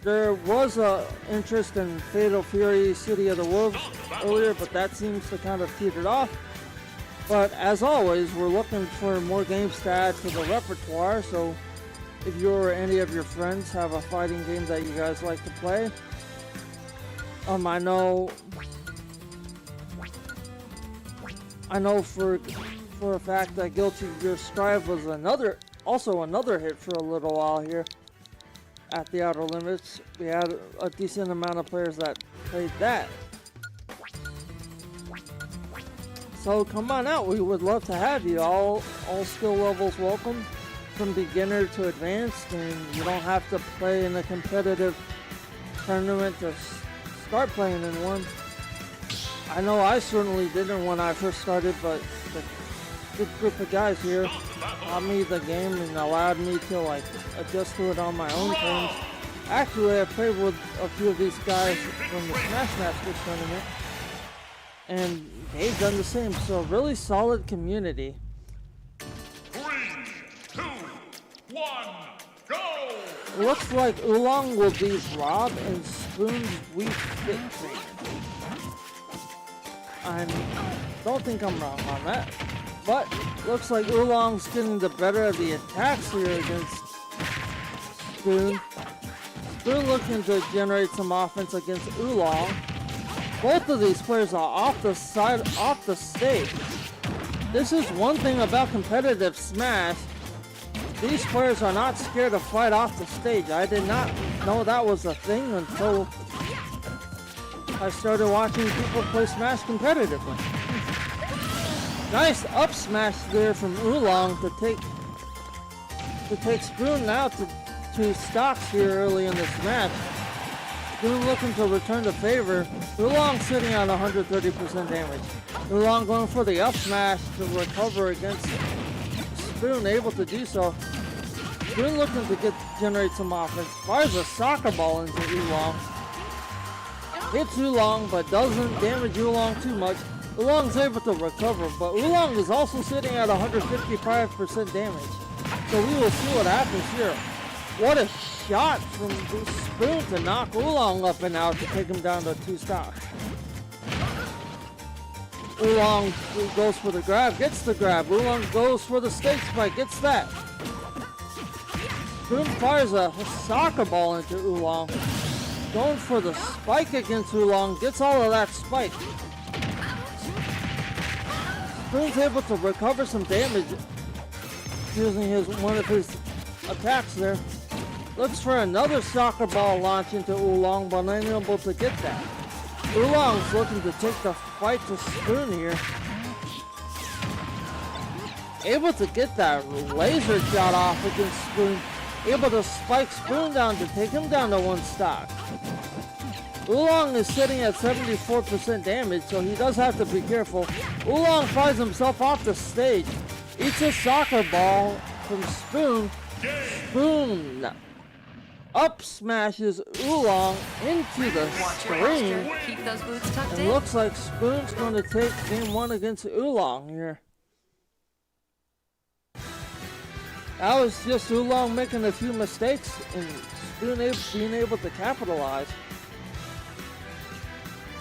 there was a interest in Fatal Fury City of the Wolves earlier, but that seems to kind of petered off. But as always, we're looking for more games to add to the repertoire, so if you or any of your friends have a fighting game that you guys like to play, I know for a fact that Guilty Gear Strive was another hit for a little while here at the Outer Limits. We had a decent amount of players that played that. So come on out, we would love to have you. All skill levels welcome, from beginner to advanced, and you don't have to play in a competitive tournament to start playing in one. I know I certainly didn't when I first started, but the good group of guys here taught me the game and allowed me to adjust to it on my own terms. Actually, I played with a few of these guys from the Smash Masters tournament, and they've done the same, so really solid community. 3, 2, 1, go! Looks like Oolong will be Rob and Spoon's Wii Fit trainer. I don't think I'm wrong on that, but looks like Oolong's getting the better of the attacks here against Spoon. Spoon looking to generate some offense against Oolong. Both of these players are off the stage. This is one thing about competitive Smash. These players are not scared to fight off the stage. I did not know that was a thing until I started watching people play Smash competitively. Nice up smash there from Oolong to take Spoon now to 2 stocks here early in this match. Spoon looking to return the favor. Oolong sitting on 130% damage. Oolong going for the up smash to recover against Spoon, able to do so. Spoon looking to generate some offense. Fires a soccer ball into Oolong. Hits Oolong, but doesn't damage Oolong too much. Oolong's able to recover, but Oolong is also sitting at 155% damage. So we will see what happens here. What a shot from Spoon to knock Oolong up and out to take him down to 2 stocks. Oolong goes for the grab, gets the grab. Oolong goes for the stage spike, gets that. Spoon fires a soccer ball into Oolong. Going for the spike against Oolong, gets all of that spike. Spoon's able to recover some damage using one of his attacks there. Looks for another soccer ball launch into Oolong, but unable to get that. Oolong's looking to take the fight to Spoon here. Able to get that laser shot off against Spoon. Able to spike Spoon down to take him down to 1 stock. Oolong is sitting at 74% damage, so he does have to be careful. Oolong flies himself off the stage. Eats a soccer ball from Spoon. Spoon up smashes Oolong into the screen. Keep those boots tucked And in. looks like Spoon's going to take game 1 against Oolong here. That was just Oolong making a few mistakes and Spoon being able to capitalize.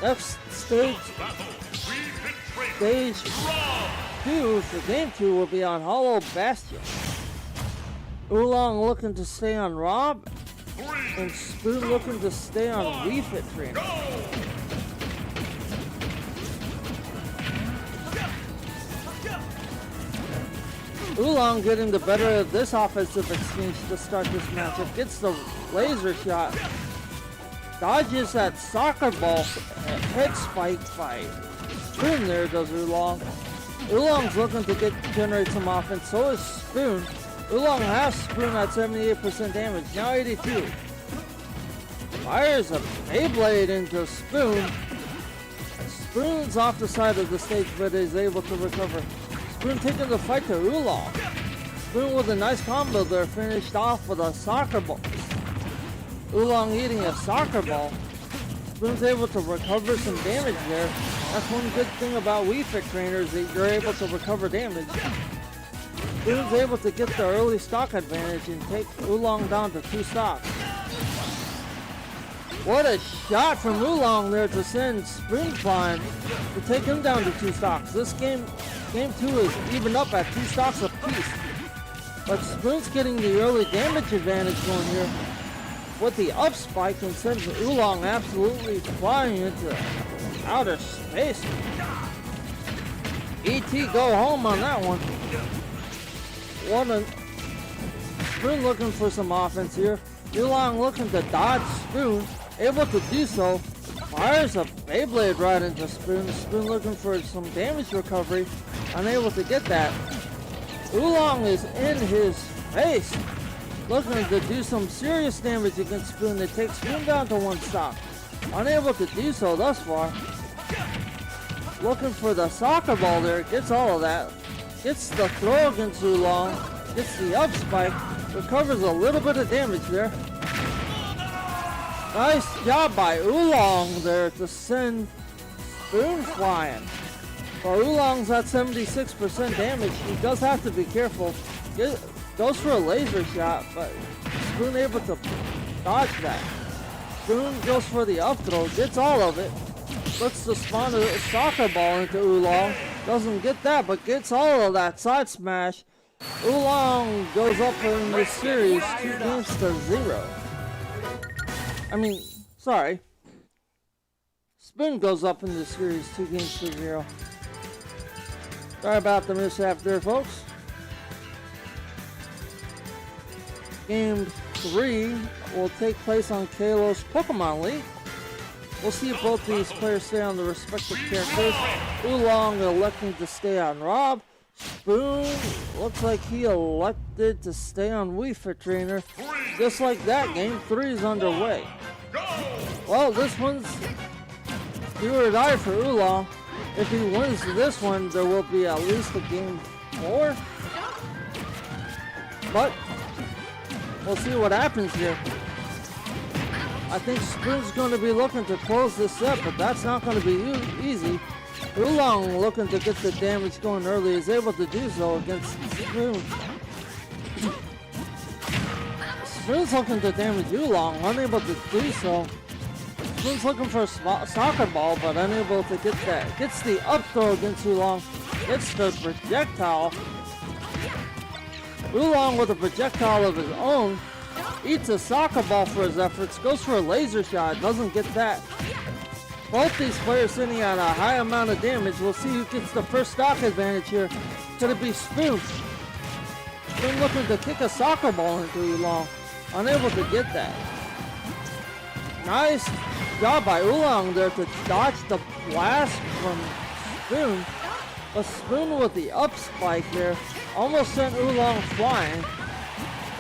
Next stage 2 for game 2 will be on Hollow Bastion. Oolong looking to stay on Rob, and Spoon looking to stay on Wii Fit Trainer. Oolong getting the better of this offensive exchange to start this matchup. Gets the laser shot. Dodges that soccer ball head spike by Spoon there, does Oolong. Oolong's looking to generate some offense, so is Spoon. Oolong has Spoon at 78% damage, now 82. Fires a Beyblade into Spoon. Spoon's off the side of the stage, but is able to recover. Spoon taking the fight to Oolong. Spoon with a nice combo there, finished off with a soccer ball. Oolong eating a soccer ball. Spoon's able to recover some damage there. That's one good thing about Wii Fit trainers, that you're able to recover damage. Spoon's able to get the early stock advantage and take Oolong down to 2 stocks. What a shot from Oolong there to send Spoon flying to take him down to 2 stocks. This game 2 is even up at 2 stocks apiece. But Spoon's getting the early damage advantage going here with the up spike and sends Oolong absolutely flying into outer space. ET go home on that one. Spoon looking for some offense here. Oolong looking to dodge Spoon. Able to do so. Fires a Beyblade right into Spoon. Spoon looking for some damage recovery. Unable to get that. Oolong is in his face. Looking to do some serious damage against Spoon to take Spoon down to 1 stock. Unable to do so thus far. Looking for the soccer ball there. Gets all of that. Gets the throw against Oolong. Gets the up spike. Recovers a little bit of damage there. Nice job by Oolong there to send Spoon flying. While Oolong's at 76% damage, he does have to be careful. Goes for a laser shot, but Spoon able to dodge that. Spoon goes for the up throw, gets all of it. Looks to spawn a soccer ball into Oolong. Doesn't get that, but gets all of that side smash. Oolong goes up in this series 2-0. Sorry. Spoon goes up in this series 2-0. Sorry about the mishap there, folks. Game 3 will take place on Kalos Pokemon League. We'll see if both these players stay on the respective characters. Oolong electing to stay on Rob. Spoon looks like he elected to stay on Wii Fit Trainer. Just like that, game 3 is underway. Well, this one's do or die for Oolong. If he wins this one, there will be at least a game 4. But we'll see what happens here. I think Spoon's going to be looking to close this set, but that's not going to be easy. Oolong looking to get the damage going early is able to do so against Spoon. Spoon's looking to damage Oolong, unable to do so. Spoon's looking for a soccer ball, but unable to get that. Gets the up throw against Oolong. Gets the projectile. Oolong with a projectile of his own. Eats a soccer ball for his efforts. Goes for a laser shot. Doesn't get that. both these players sitting at a high amount of damage. We'll see who gets the first stock advantage here. Could it be Spoon? Spoon looking to kick a soccer ball into Oolong. Unable to get that. Nice job by Oolong there to dodge the blast from Spoon. But Spoon with the up spike here almost sent Oolong flying.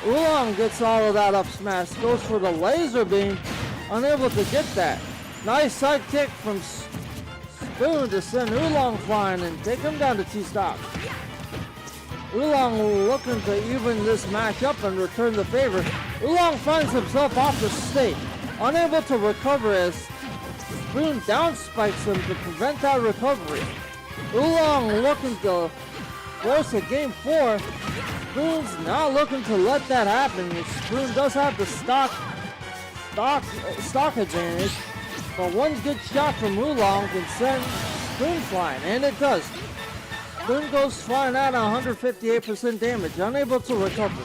Oolong gets all of that up smash, goes for the laser beam, unable to get that. Nice side kick from Spoon to send Oolong flying and take him down to 2 stocks. Oolong looking to even this match up and return the favor. Oolong finds himself off the stage, unable to recover as Spoon down spikes him to prevent that recovery. Oolong looking to force a game 4. Spoon's not looking to let that happen. Spoon does have the stock advantage, but one good shot from Oolong can send Spoon flying, and it does. Spoon goes flying at 158% damage, unable to recover.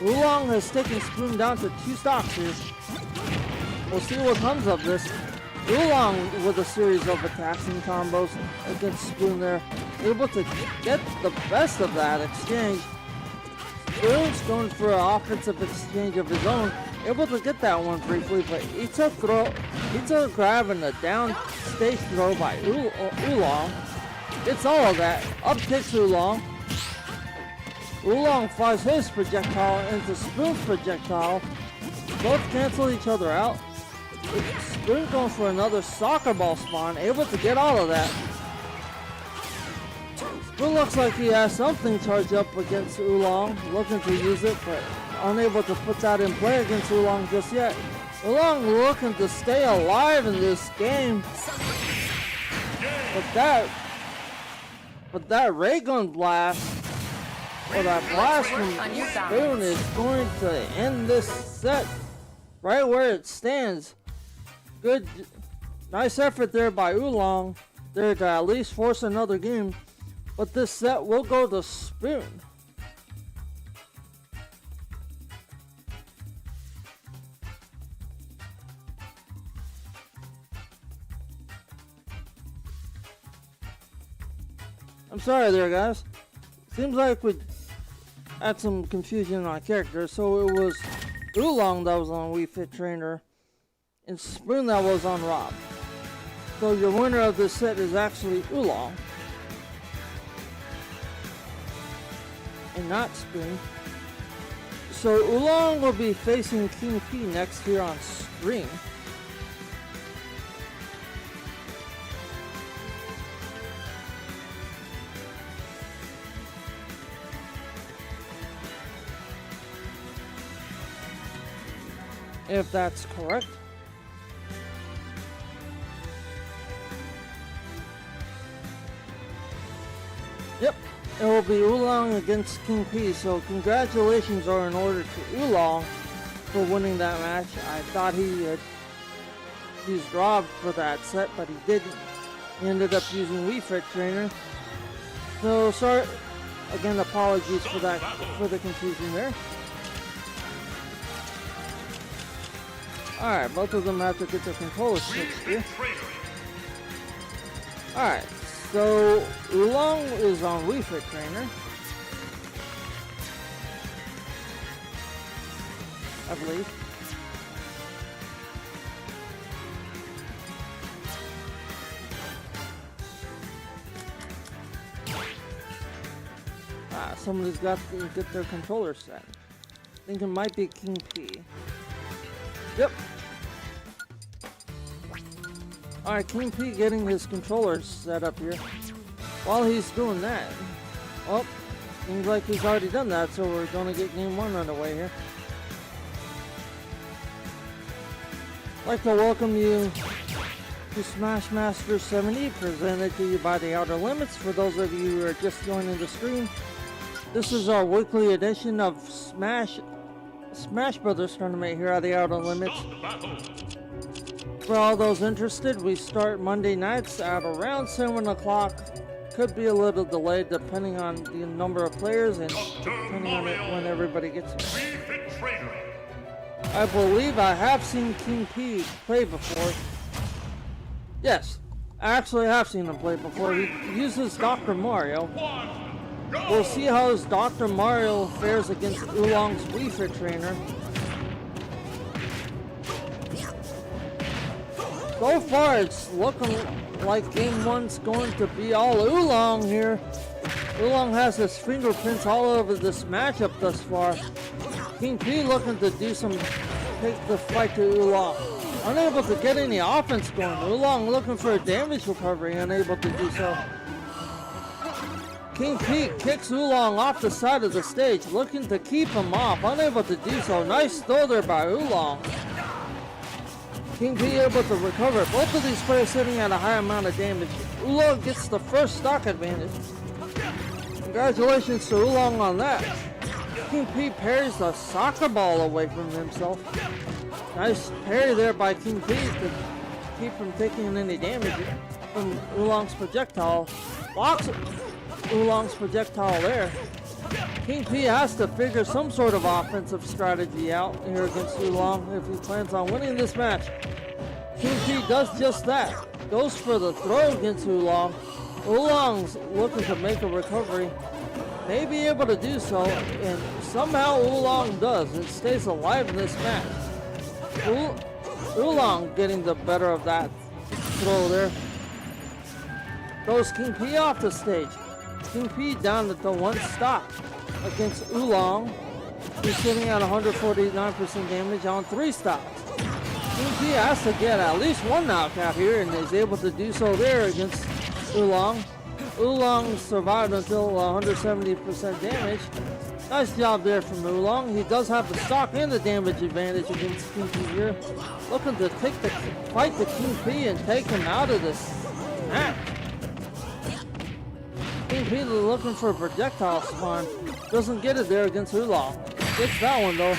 Oolong has taken Spoon down to 2 stocks here. We'll see what comes of this. Oolong with a series of attacks and combos against Spoon there, able to get the best of that exchange. Spoon's going for an offensive exchange of his own, able to get that one briefly, but it's a grab and a down stage throw by Oolong. It's all of that. Up kicks Oolong. Oolong flies his projectile into Spoon's projectile. Both cancel each other out. Spoon going for another soccer ball spawn, able to get all of that. Spoon looks like he has something charged up against Oolong, looking to use it, but unable to put that in play against Oolong just yet. Oolong looking to stay alive in this game. But that ray gun blast, or that blast from Spoon is going to end this set right where it stands. Good, nice effort there by Oolong there to at least force another game, but this set will go to Spoon. I'm sorry there, guys. Seems like we had some confusion on characters, so it was Oolong that was on Wii Fit Trainer and Spoon that was on Rob. So your winner of this set is actually Oolong and not Spoon. So Oolong will be facing King P next here on stream. If that's correct. Yep, it will be Oolong against King P, so congratulations are in order to Oolong for winning that match. I thought he had used Rob for that set, but he didn't. He ended up using Wii Fit Trainer. So sorry, again, apologies for that, for the confusion there. Alright, both of them have to get their controllers fixed here. Alright, so Oolong is on Wii Fit Trainer. I believe. Somebody's got to get their controller set. I think it might be King P. Yep. Alright, King P getting his controllers set up here. While he's doing that, well, seems like he's already done that, so we're gonna get game 1 underway here. I'd like to welcome you to Smash Masters 70, presented to you by the Outer Limits. For those of you who are just joining the stream, this is our weekly edition of Smash Brothers tournament here at the Outer Limits. For all those interested, we start Monday nights at around 7 o'clock. Could be a little delayed depending on the number of players and depending on when everybody gets here. I believe I have seen King P play before. Yes, I actually have seen him play before. He uses Dr. Mario. We'll see how his Dr. Mario fares against Oolong's Wii Fit trainer. So far, it's looking like game one's going to be all Oolong here. Oolong has his fingerprints all over this matchup thus far. King P looking to do some, take the fight to Oolong. Unable to get any offense going. Oolong looking for a damage recovery, unable to do so. King P kicks Oolong off the side of the stage, looking to keep him off, unable to do so. Nice throw there by Oolong. King P able to recover. Both of these players sitting at a high amount of damage. Oolong gets the first stock advantage. Congratulations to Oolong on that. King P parries the soccer ball away from himself. Nice parry there by King P to keep from taking any damage from Oolong's projectile. Blocks Oolong's projectile there. King P has to figure some sort of offensive strategy out here against Oolong if he plans on winning this match. King P does just that. Goes for the throw against Oolong. Oolong's looking to make a recovery. May be able to do so, and somehow Oolong does and stays alive in this match. Oolong getting the better of that throw there. Throws King P off the stage. King P down to the one stock against Oolong. He's sitting at 149% damage on 3 stocks. King P has to get at least one knockout here and is able to do so there against Oolong. Oolong survived until 170% damage. Nice job there from Oolong. He does have the stock and the damage advantage against King P here. Looking to take the fight to King P and take him out of this match. King P looking for a projectile spawn. Doesn't get it there against Oolong. Gets that one though.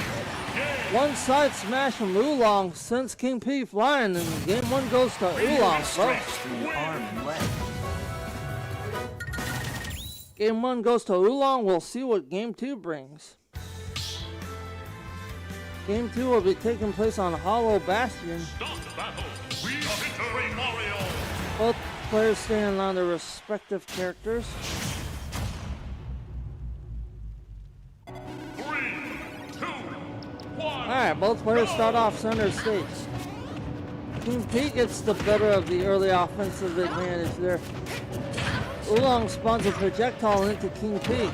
One side smash from Oolong sends King P flying, and game one goes to Oolong, folks. Game one goes to Oolong. We'll see what game two brings. Game two will be taking place on Hollow Bastion. Both players standing on their respective characters. 3, 2, 1. Alright, both players start off center stage. King P gets the better of the early offensive advantage there. Oolong spawns a projectile into King P.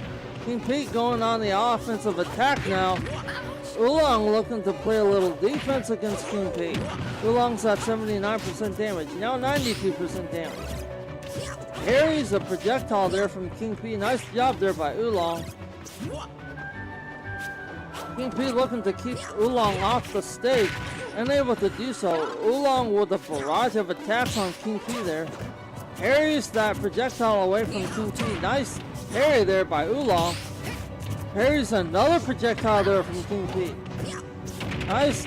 King P going on the offensive attack now. Oolong looking to play a little defense against King P. Oolong's at 79% damage, now 92% damage. Parries a projectile there from King P. Nice job there by Oolong. King P looking to keep Oolong off the stage, unable to do so. Oolong with a barrage of attacks on King P there. Parries that projectile away from King P. Nice parry there by Oolong. Parries another projectile there from King P. Nice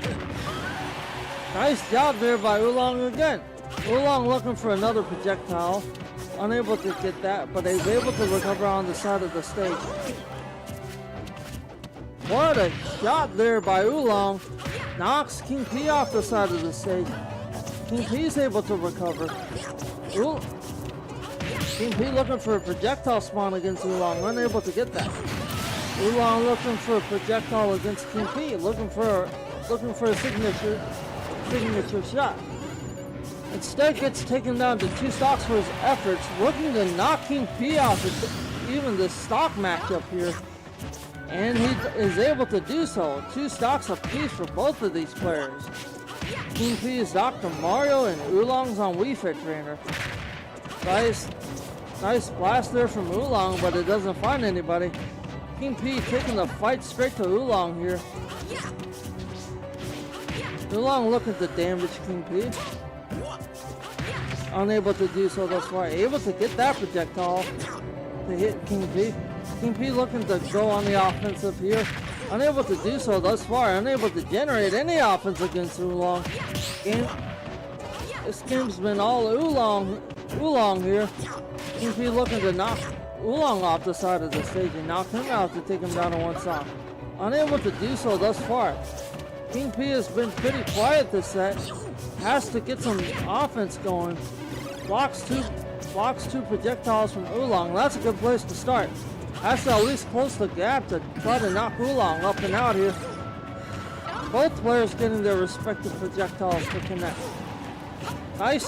job there by Oolong again. Oolong looking for another projectile. Unable to get that, but he's able to recover on the side of the stage. What a shot there by Oolong. Knocks King P off the side of the stage. King P is able to recover. King P looking for a projectile spawn against Oolong, unable to get that. Oolong looking for a projectile against King P, looking for a signature shot. Instead gets taken down to 2 stocks for his efforts, looking to knock King P out to even the stock matchup here. And he is able to do so. 2 stocks apiece for both of these players. King P is Dr. Mario and Oolong's on Wii Fit Trainer. Nice blast there from Oolong, but it doesn't find anybody. King P taking the fight straight to Oolong here. Oolong looking to damage King P. Unable to do so thus far. Able to get that projectile to hit King P. King P looking to go on the offensive here. Unable to do so thus far. Unable to generate any offense against Oolong. This game's been all Oolong here. King P looking to knock Oolong off the side of the stage and knock him out to take him down to 1 stock. Unable to do so thus far. King P has been pretty quiet this set. has to get some offense going. Blocks two projectiles from Oolong. That's a good place to start. Has to at least close the gap to try to knock Oolong up and out here. Both players getting their respective projectiles to connect. Nice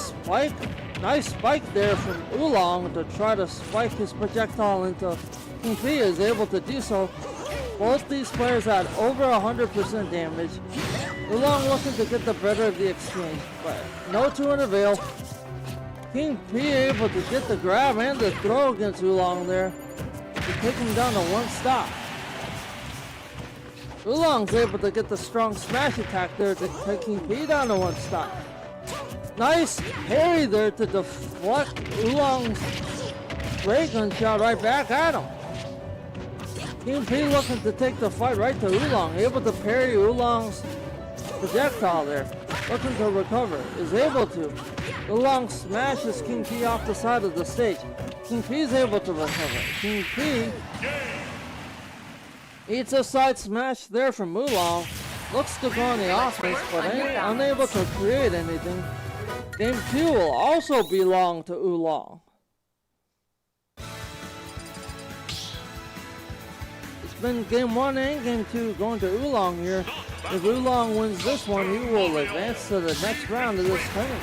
spike there from Oolong to try to spike his projectile into King P. Is able to do so. Both these players had over 100% damage. Oolong looking to get the better of the exchange, but no two in avail. King P able to get the grab and the throw against Oolong there to take him down to one stock. Oolong's able to get the strong smash attack there to take King P down to one stock. Nice parry there to deflect Oolong's ray gun shot right back at him. King P looking to take the fight right to Oolong, able to parry Oolong's projectile there, looking to recover, is able to. Oolong smashes King P off the side of the stage. King P is able to recover. King P eats a side smash there from Oolong. Looks to go on the offense, but unable to create anything. Game 2 will also belong to Oolong. It's been game 1 and game 2 going to Oolong here. If Oolong wins this one, he will advance to the next round of this tournament.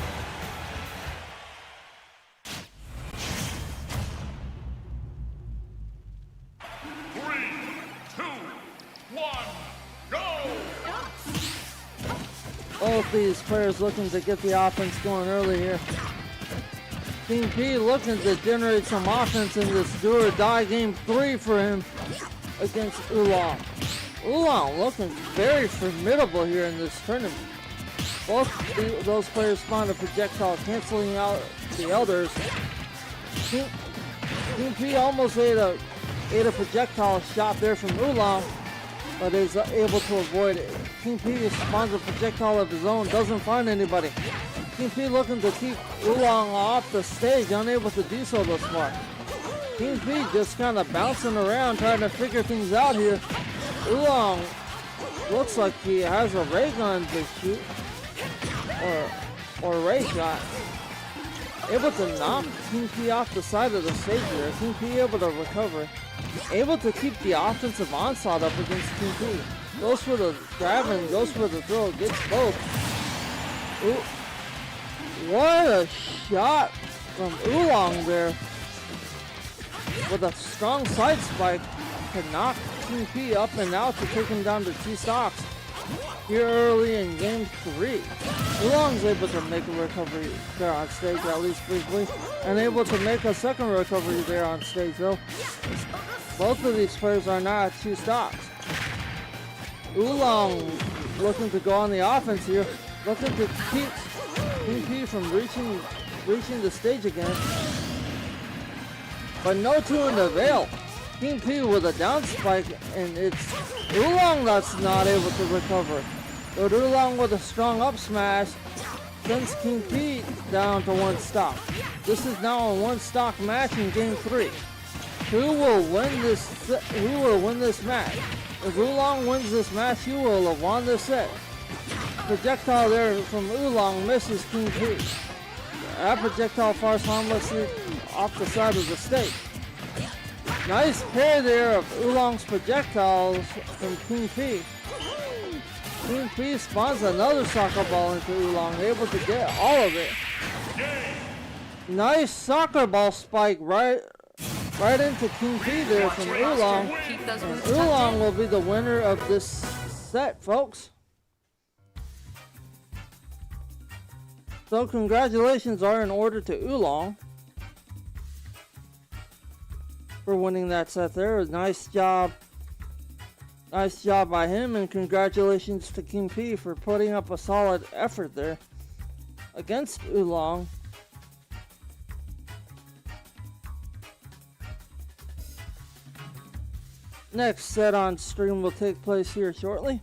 Both these players looking to get the offense going early here. King P looking to generate some offense in this do or die game 3 for him against Oolong. Oolong looking very formidable here in this tournament. Both those players spawned a projectile canceling out the others. King P almost ate a projectile shot there from Oolong, but is able to avoid it. King P spawns a projectile of his own, doesn't find anybody. King P looking to keep Oolong off the stage, unable to do so thus far. King P just kind of bouncing around, trying to figure things out here. Oolong looks like he has a ray gun to shoot, or ray shot. Able to knock King P off the side of the stage here. King P able to recover. Able to keep the offensive onslaught up against King P. Goes for the grab and goes for the throw. Gets both. Ooh. What a shot from Oolong there. With a strong side spike to knock King P up and out to take him down to 2 stocks. Here early in game 3. Oolong's able to make a recovery there on stage, at least briefly, and able to make a second recovery there on stage though. Both of these players are now at 2 stocks. Oolong looking to go on the offense here, looking to keep King P from reaching the stage again. But no two in the veil. King P with a down spike, and it's Oolong that's not able to recover. But Oolong with a strong up smash sends King P down to 1 stock. This is now a 1 stock match in game 3. Who will win this match? If Oolong wins this match, he will have won this set. Projectile there from Oolong misses King P. That projectile fires harmlessly off the side of the stage. Nice pair there of Oolong's projectiles from King P. King P spawns another soccer ball into Oolong, able to get all of it. Nice soccer ball spike right into King P there from Oolong. And Oolong will be the winner of this set, folks. So congratulations are in order to Oolong for winning that set there. Nice job. Nice job by him, and congratulations to King P for putting up a solid effort there against Oolong. Next set on stream will take place here shortly.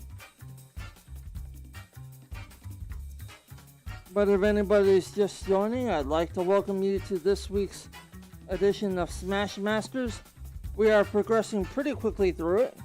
But if anybody's just joining, I'd like to welcome you to this week's edition of Smash Masters. We are progressing pretty quickly through it.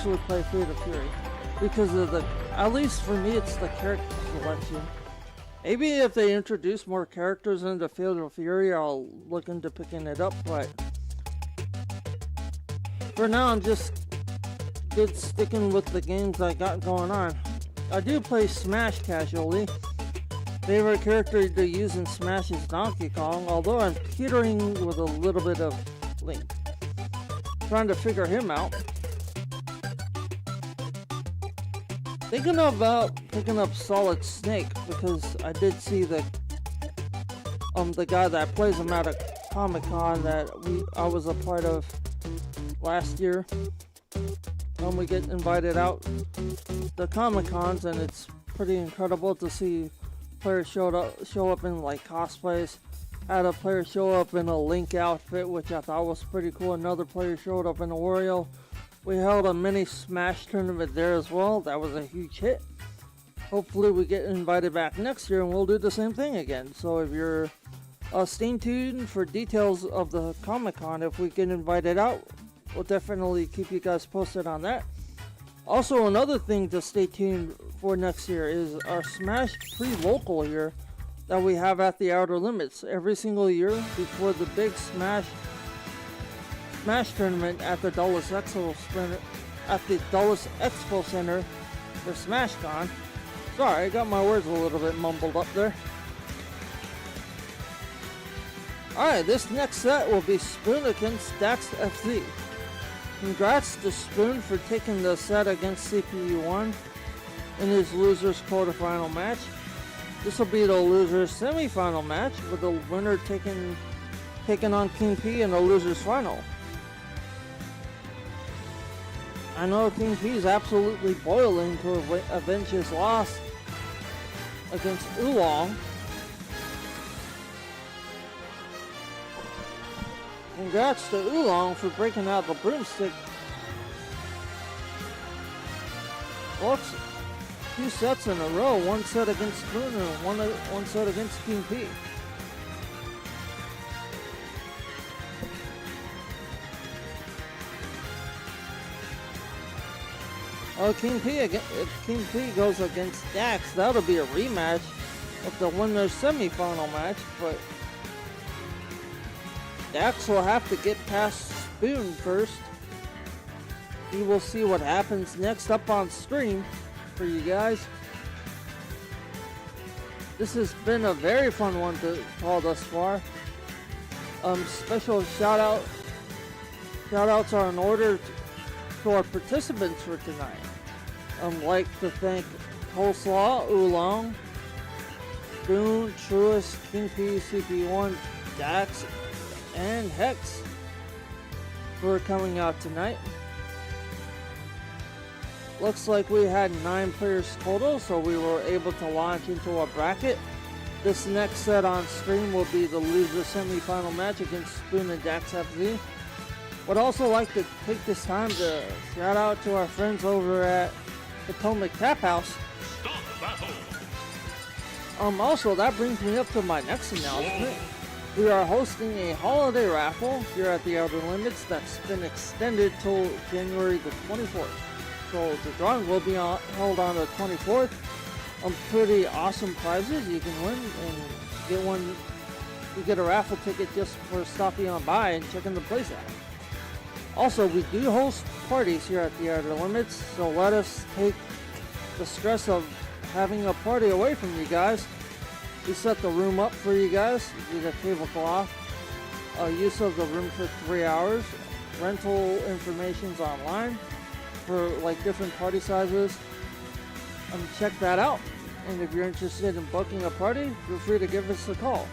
actually play Fate of Fury because of the, at least for me, it's the character selection. Maybe if they introduce more characters into Fate of Fury, I'll look into picking it up, but for now, I'm just good sticking with the games I got going on. I do play Smash casually. Favorite character to use in Smash is Donkey Kong, although I'm teetering with a little bit of Link. Trying to figure him out. Thinking about picking up Solid Snake because I did see the guy that plays him at a Comic-Con that I was a part of last year. When we get invited out the Comic-Cons, and it's pretty incredible to see players show up in like cosplays. Had a player show up in a Link outfit, which I thought was pretty cool. Another player showed up in a Wario. We held a mini Smash tournament there as well. That was a huge hit. Hopefully we get invited back next year and we'll do the same thing again. So if you're stay tuned for details of the Comic-Con. If we get invited out, we'll definitely keep you guys posted on that. Also, another thing to stay tuned for next year is our Smash pre-local here that we have at the Outer Limits every single year before the big Smash tournament at the Dulles Expo Center for SmashCon. Sorry, I got my words a little bit mumbled up there. Alright, this next set will be Spoon against Dax FC. Congrats to Spoon for taking the set against CPU1 in his losers quarterfinal match. This will be the losers semifinal match with the winner taking on King P in the losers final. I know King P is absolutely boiling to avenge his loss against Oolong. Congrats to Oolong for breaking out the broomstick. Looks 2 sets in a row, 1 set against Spoon and one set against King P. Oh, King P if King P goes against Dax, that'll be a rematch of the winner's semifinal match, but Dax will have to get past Spoon first. We will see what happens next up on stream for you guys. This has been a very fun one to call thus far. Special shout outs are in order to our participants for tonight. I'd like to thank Coleslaw, Oolong, Spoon, Truest, King P, CP1, Dax, and Hex for coming out tonight. Looks like we had 9 players total, so we were able to launch into a bracket. This next set on stream will be the loser semi-final match against Spoon and Dax FZ. Would also like to take this time to shout out to our friends over at Potomac Tap House. Also, that brings me up to my next announcement. We are hosting a holiday raffle here at the Outer Limits that's been extended till January the 24th. So the drawing will be held on the 24th. Pretty awesome prizes you can win and get one. You get a raffle ticket just for stopping on by and checking the place out. Also, we do host parties here at the Outer Limits, so let us take the stress of having a party away from you guys. We set the room up for you guys, do the tablecloth, use of the room for 3 hours, rental information's online for like different party sizes. Check that out, and if you're interested in booking a party, feel free to give us a call.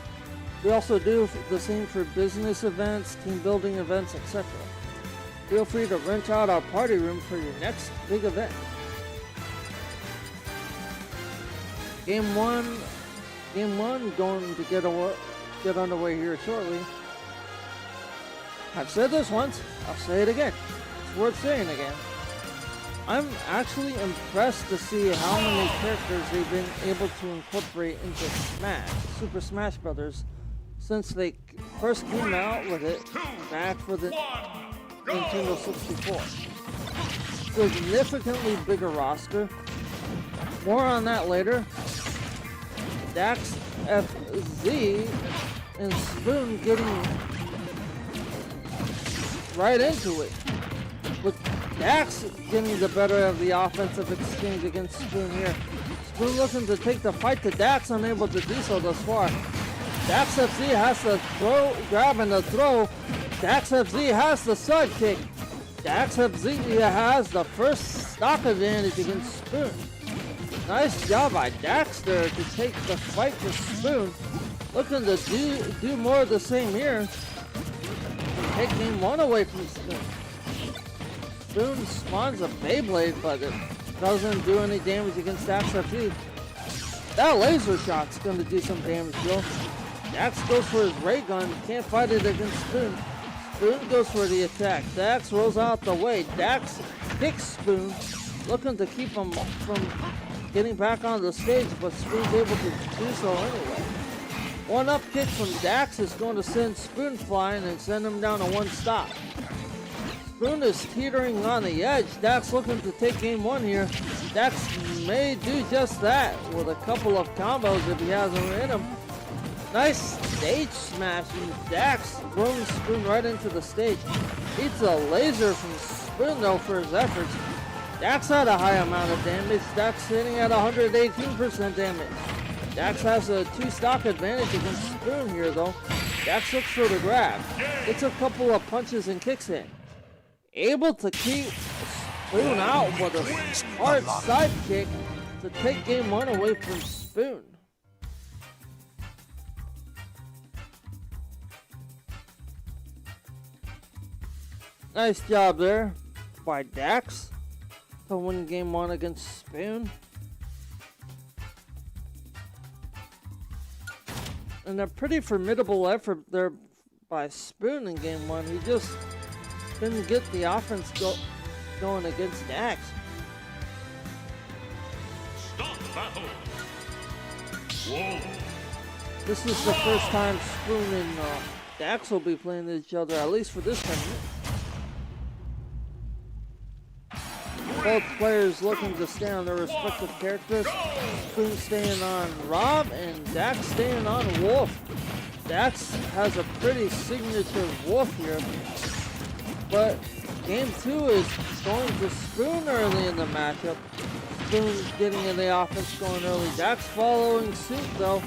We also do the same for business events, team building events, etc. Feel free to rent out our party room for your next big event. Game one going to get underway here shortly. I've said this once, I'll say it again. It's worth saying again. I'm actually impressed to see how many characters they've been able to incorporate into Smash, Super Smash Brothers, since they first came out with it back for the Nintendo 64. significantly bigger roster. More on that later. Dax, FZ, and Spoon getting right into it. With Dax getting the better of the offensive exchange against Spoon here. Spoon looking to take the fight to Dax, unable to do so thus far. Dax FZ has the grab and the throw. Dax FZ has the side kick. Dax FZ has the first stock advantage against Spoon. Nice job by Dax there to take the fight to Spoon. Looking to do more of the same here. Take game 1 away from Spoon. Spoon spawns a Beyblade, but it doesn't do any damage against Dax FZ. That laser shot's going to do some damage though. Dax goes for his ray gun, can't fight it against Spoon. Spoon goes for the attack. Dax rolls out the way. Dax kicks Spoon, looking to keep him from getting back on the stage, but Spoon's able to do so anyway. One up kick from Dax is going to send Spoon flying and send him down to 1 stop. Spoon is teetering on the edge. Dax looking to take game 1 here. Dax may do just that with a couple of combos if he has them in him. Nice stage smash from Dax, throwing Spoon right into the stage. Eats a laser from Spoon though for his efforts. Dax had a high amount of damage. Dax hitting at 118% damage. Dax has a 2 stock advantage against Spoon here though. Dax looks for the grab. Gets a couple of punches and kicks in. Able to keep Spoon out with a hard side kick to take game 1 away from Spoon. Nice job there by Dax to win game 1 against Spoon. And a pretty formidable effort there by Spoon in game 1. He just didn't get the offense going against Dax. Stop battle. Whoa. This is the first time Spoon and Dax will be playing each other, at least for this tournament. Both players looking to stay on their respective characters. Spoon staying on Rob and Dax staying on Wolf. Dax has a pretty signature Wolf here. But game 2 is going to Spoon early in the matchup. Spoon getting in the offense going early. Dax following suit though.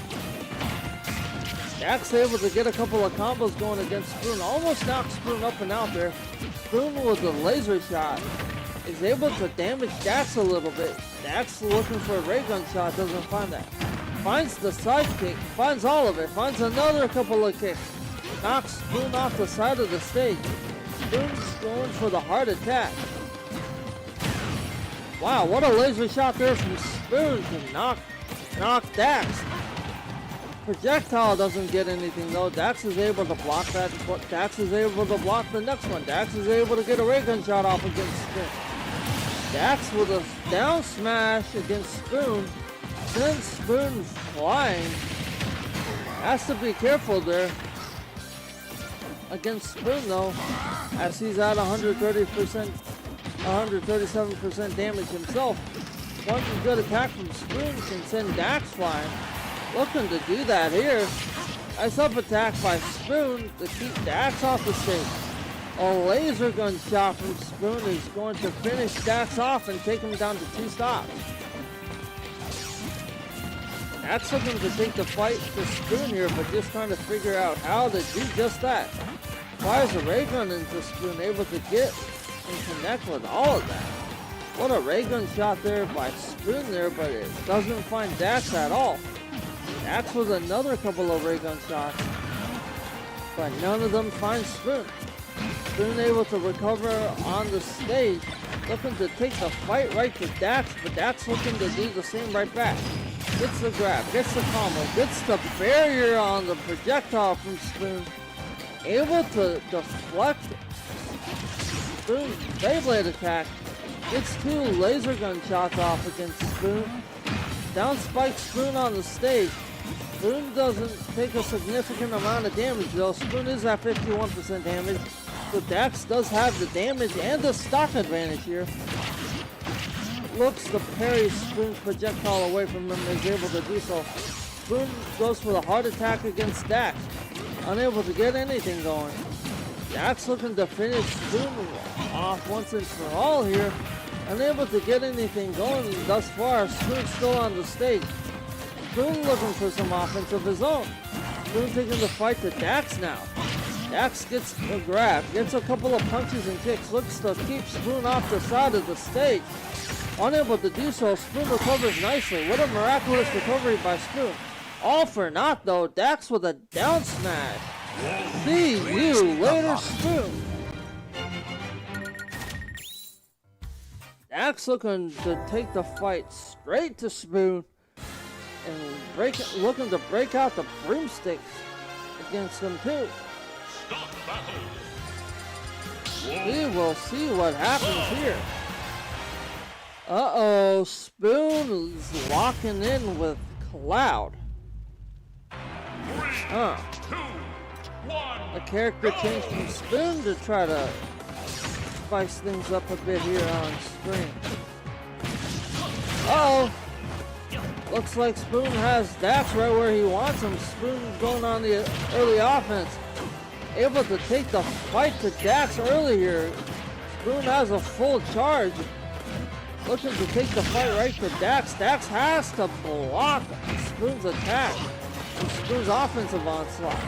Dax able to get a couple of combos going against Spoon. Almost knocks Spoon up and out there. Spoon with a laser shot is able to damage Dax a little bit. Dax looking for a ray gun shot, doesn't find that. Finds the side kick, finds all of it, finds another couple of kicks. Knocks Spoon off the side of the stage. Spoon's going for the hard attack. Wow, what a laser shot there from Spoon to knock Dax. Projectile doesn't get anything though. Dax is able to block that. Dax is able to block the next one. Dax is able to get a ray gun shot off against Spoon. Dax with a down smash against Spoon. Sends Spoon flying. Has to be careful there against Spoon though, as he's at 137% damage himself. One good attack from Spoon can send Dax flying. Looking to do that here. Nice up attack by Spoon to keep Dax off the stage. A laser gun shot from Spoon is going to finish Dax off and take him down to 2 stops. Dax looking to take the fight to Spoon here, but just trying to figure out how to do just that. Fires a ray gun into Spoon, able to get and connect with all of that. What a ray gun shot there by Spoon there, but it doesn't find Dax at all. Dax with another couple of ray gun shots, but none of them find Spoon. Spoon able to recover on the stage, looking to take the fight right to Dax, but Dax looking to do the same right back. Gets the grab, gets the combo, gets the barrier on the projectile from Spoon. Able to deflect Spoon's Beyblade attack. Gets 2 laser gun shots off against Spoon. Down spikes Spoon on the stage. Spoon doesn't take a significant amount of damage though. Spoon is at 51% damage. So Dax does have the damage and the stock advantage here. looks to parry Spoon's projectile away from him and is able to do so. Spoon goes for the hard attack against Dax, unable to get anything going. Dax looking to finish Spoon off once and for all here, unable to get anything going thus far. Spoon still on the stage. Spoon looking for some offense of his own. Spoon taking the fight to Dax now. Dax gets a grab, gets a couple of punches and kicks, looks to keep Spoon off the side of the stage. Unable to do so, Spoon recovers nicely. What a miraculous recovery by Spoon. All for naught though, Dax with a down smash. See you later, Spoon. Dax looking to take the fight straight to Spoon and looking to break out the broomsticks against him too. Stop battle. We will see what happens here. Uh-oh, Spoon is locking in with Cloud. 3, 2, 1. A character change from Spoon to try to spice things up a bit here on screen. Uh-oh. Looks like Spoon has Dax right where he wants him. Spoon going on the early offense. Able to take the fight to Dax early here. Spoon has a full charge. Looking to take the fight right to Dax. Dax has to block Spoon's attack and Spoon's offensive onslaught.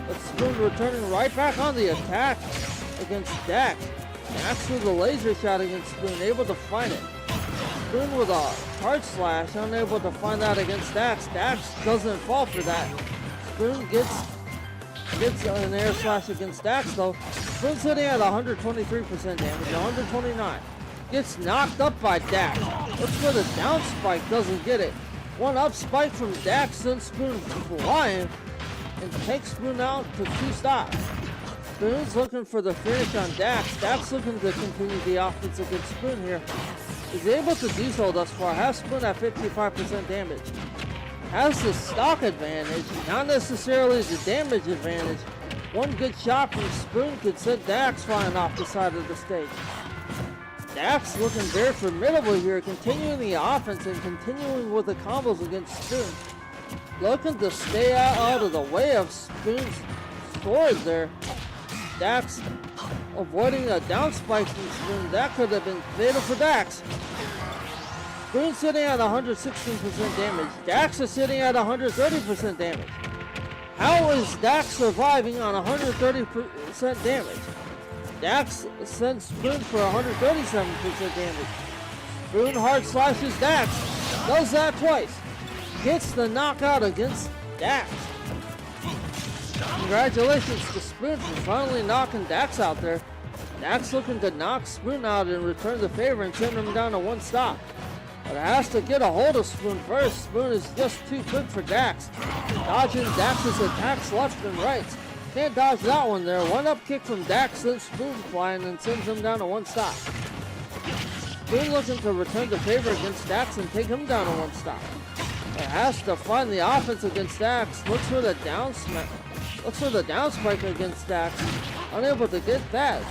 But Spoon returning right back on the attack against Dax. Dax with a laser shot against Spoon, able to find it. Spoon with a hard slash, unable to find that against Dax. Dax doesn't fall for that. Spoon gets an air slash against Dax though. Spoon sitting at 123% damage, 129. Gets knocked up by Dax. Looks for the down spike, doesn't get it. One up spike from Dax sends Spoon flying and takes Spoon out to 2 stops. Spoon's looking for the finish on Dax. Dax looking to continue the offense against Spoon here. Is able to do so thus far. Has Spoon at 55% damage. Has the stock advantage, not necessarily the damage advantage. One good shot from Spoon could send Dax flying off the side of the stage. Dax looking very formidable here, continuing the offense and continuing with the combos against Spoon. Looking to stay out of the way of Spoon's sword there. Dax avoiding a down spike from Spoon. That could have been fatal for Dax. Spoon sitting at 116% damage. Dax is sitting at 130% damage. How is Dax surviving on 130% damage? Dax sends Spoon for 137% damage. Spoon hard slashes Dax. Does that twice. Gets the knockout against Dax. Congratulations to Spoon for finally knocking Dax out there. Dax looking to knock Spoon out and return the favor and send him down to 1 stop. But it has to get a hold of Spoon first. Spoon is just too quick for Dax. Dodging Dax's attacks left and right. Can't dodge that one there. One up kick from Dax sends Spoon flying and sends him down to 1 stop. Spoon looking to return the favor against Dax and take him down to 1 stop. It has to find the offense against Dax. Looks for the down spike against Dax. Unable to get that.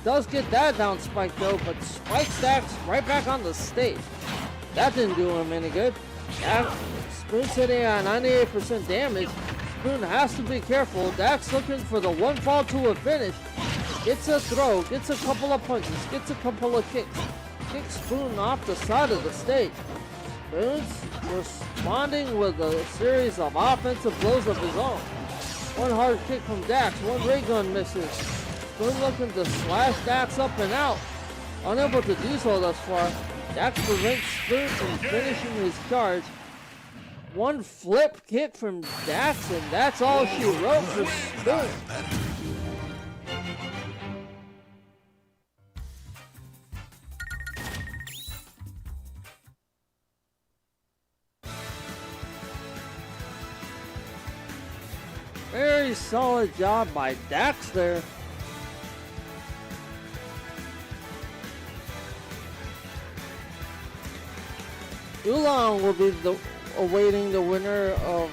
Does get that down spike though, but spikes Dax right back on the stage. That didn't do him any good. Spoon sitting at 98% damage. Spoon has to be careful. Dax looking for the 1 fall to a finish. Gets a throw, gets a couple of punches, gets a couple of kicks. Kicks Spoon off the side of the stage. Spoon's responding with a series of offensive blows of his own. One hard kick from Dax, one ray gun misses. Spoon looking to slash Dax up and out. Unable to do so thus far. Dax prevents Spoon from finishing his charge. One flip kick from Dax, and that's all she wrote for Spoon. Very solid job by Dax there. Oolong will be awaiting the winner of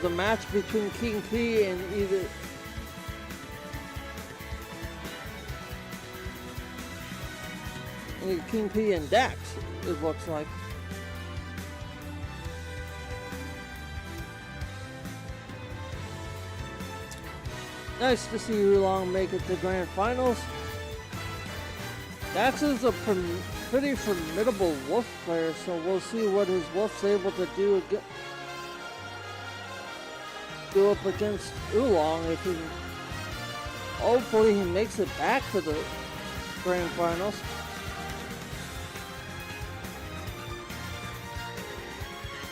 the match between King P and King P and Dax, it looks like. Nice to see Oolong make it to Grand Finals. Dax is a pretty formidable Wolf player, so we'll see what his Wolf's able to do up against Oolong. If he, hopefully he makes it back to the Grand Finals.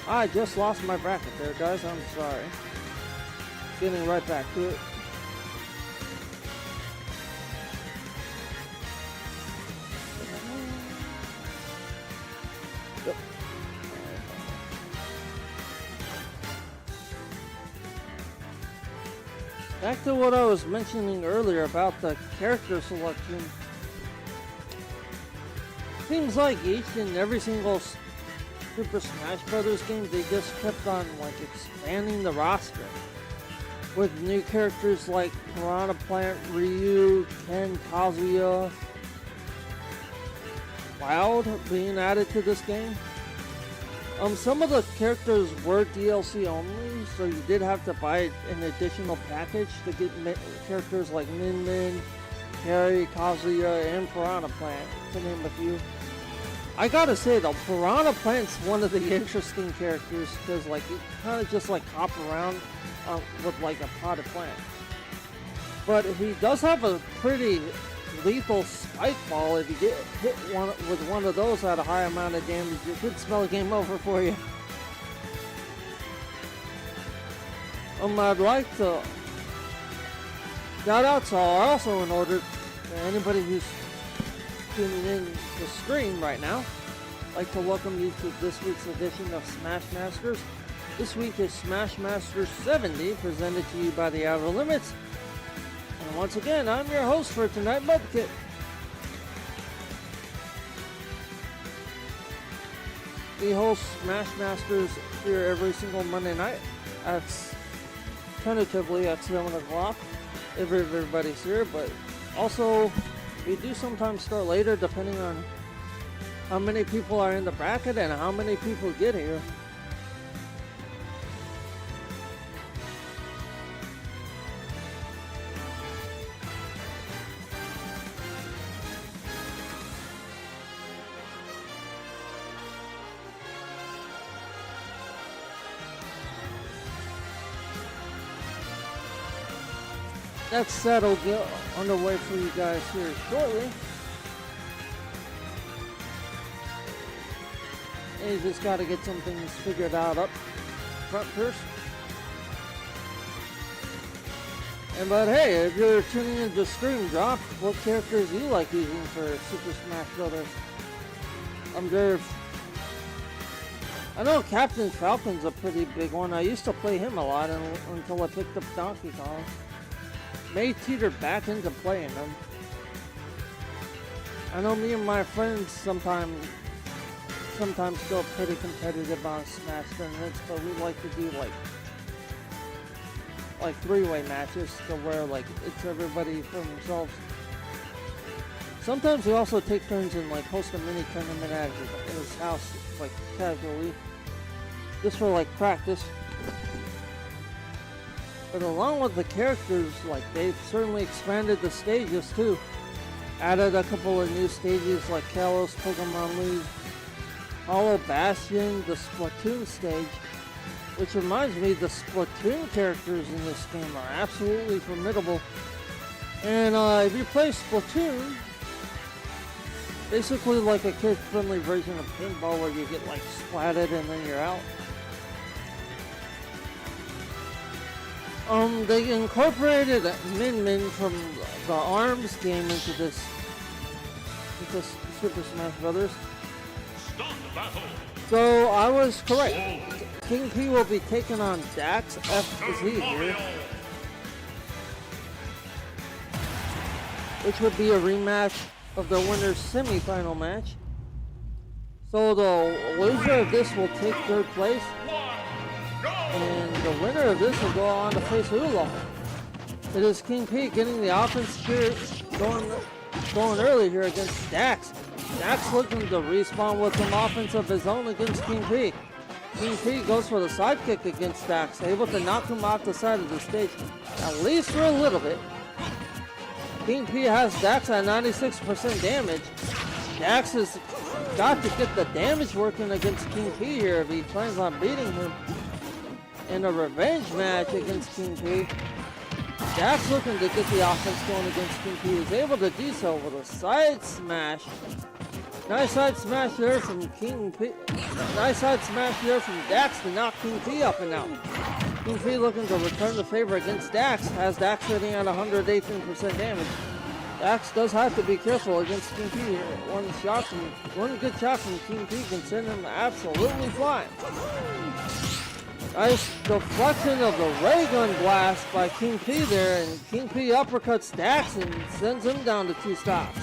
I just lost my bracket there, guys. I'm sorry. Getting right back to it. Yep. Back to what I was mentioning earlier about the character selection. Seems like each and every single Super Smash Brothers game, they just kept on like expanding the roster with new characters like Piranha Plant, Ryu, Ken, Kazuya, Cloud being added to this game. Some of the characters were DLC only, so you did have to buy an additional package to get characters like Min Min, Harry, Kazuya, and Piranha Plant, to name a few. I gotta say though, Piranha Plant's one of the interesting characters because like you kind of just like hop around with like a potted plant. But he does have a pretty lethal spike ball. If you get hit with one of those at a high amount of damage, it could spell a game over for you. I'd like to shout outs are also in order to anybody who's tuning in the stream right now. I'd like to welcome you to this week's edition of Smash Masters. This week is Smash Masters 70, presented to you by the Outer Limits. And once again, I'm your host for tonight, Mudkip. We host Smash Masters here every single Monday night. That's tentatively at 7 o'clock if everybody's here, but also we do sometimes start later depending on how many people are in the bracket and how many people get here. That set will get underway for you guys here shortly. And you just got to get some things figured out up front first. But hey, if you're tuning in to stream, drop what characters you like using for Super Smash Brothers. I know Captain Falcon's a pretty big one. I used to play him a lot until I picked up Donkey Kong. May teeter back into playing them. I know me and my friends sometimes go pretty competitive on Smash tournaments, but we like to do like three-way matches to where like it's everybody for themselves. Sometimes we also take turns and like host a mini tournament at his house, like casually, just for like practice. But along with the characters, like they've certainly expanded the stages too. Added a couple of new stages like Kalos, Pokemon League, Hollow Bastion, the Splatoon stage. Which reminds me, the Splatoon characters in this game are absolutely formidable. And if you play Splatoon, basically like a kid-friendly version of pinball where you get like splatted and then you're out. They incorporated Min Min from the ARMS game into this Super Smash Brothers. Start the battle. So I was correct. King P will be taking on Dax FZ here, which would be a rematch of the winner's semi-final match. So the loser of this will take third place. And the winner of this will go on to face Oolong. It is King P getting the offense here, going early here against Dax. Dax looking to respawn with some offense of his own against King P. King P goes for the sidekick against Dax, able to knock him off the side of the stage, at least for a little bit. King P has Dax at 96% damage. Dax has got to get the damage working against King P here if he plans on beating him in a revenge match against King P. Dax looking to get the offense going against King P. Is able to do so with a side smash. Nice side smash there from King P. Nice side smash there from Dax to knock King P up and out. King P looking to return the favor against Dax. Has Dax sitting at 118% damage. Dax does have to be careful against King P here. One good shot from King P can send him absolutely flying. Nice deflection of the ray gun blast by King P there, and King P uppercuts Dax and sends him down to 2 stops.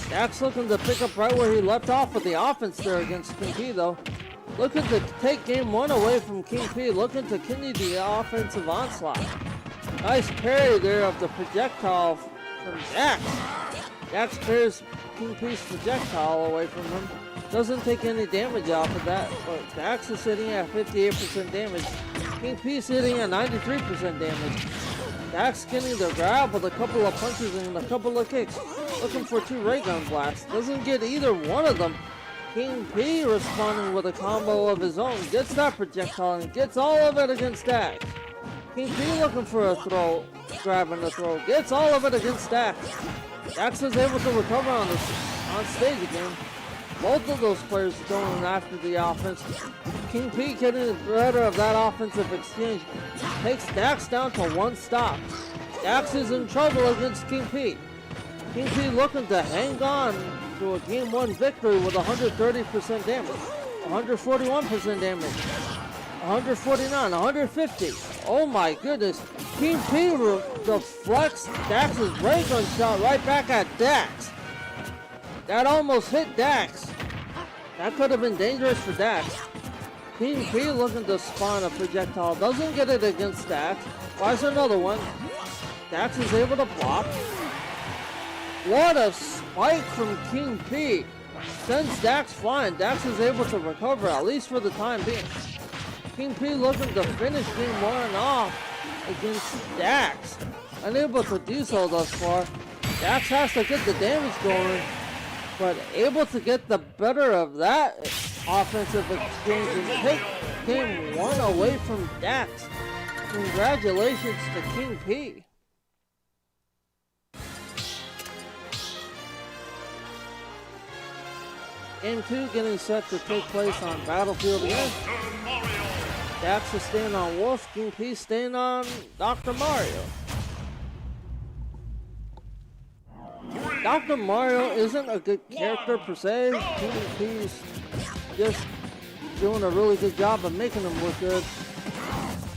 Dax looking to pick up right where he left off with the offense there against King P though. Looking to take game 1 away from King P, looking to continue the offensive onslaught. Nice parry there of the projectile from Dax. Dax parries King P's projectile away from him. Doesn't take any damage off of that, but Dax is sitting at 58% damage. King P sitting at 93% damage. Dax getting the grab with a couple of punches and a couple of kicks. Looking for 2 ray gun blasts. Doesn't get either one of them. King P responding with a combo of his own. Gets that projectile and gets all of it against Dax. King P looking for a throw. Grabbing the throw. Gets all of it against Dax. Dax is able to recover on stage again. Both of those players going after the offense. King P getting the better of that offensive exchange. Takes Dax down to 1 stop. Dax is in trouble against King P. King P looking to hang on to a game 1 victory with 130% damage. 141% damage. 149, 150. Oh my goodness. King P deflects Dax's ray gun shot right back at Dax. That almost hit Dax. That could have been dangerous for Dax. King P looking to spawn a projectile. Doesn't get it against Dax. Fires another one. Dax is able to block. What a spike from King P. Sends Dax flying. Dax is able to recover, at least for the time being. King P looking to finish game 1 off against Dax. Unable to do so thus far. Dax has to get the damage going, but able to get the better of that offensive exchange and take game 1 away from Dax. Congratulations to King P. Game 2 getting set to take place on Battlefield again. Dax is staying on Wolf, King P staying on Dr. Mario. Dr. Mario isn't a good character per se. King P's just doing a really good job of making him look good.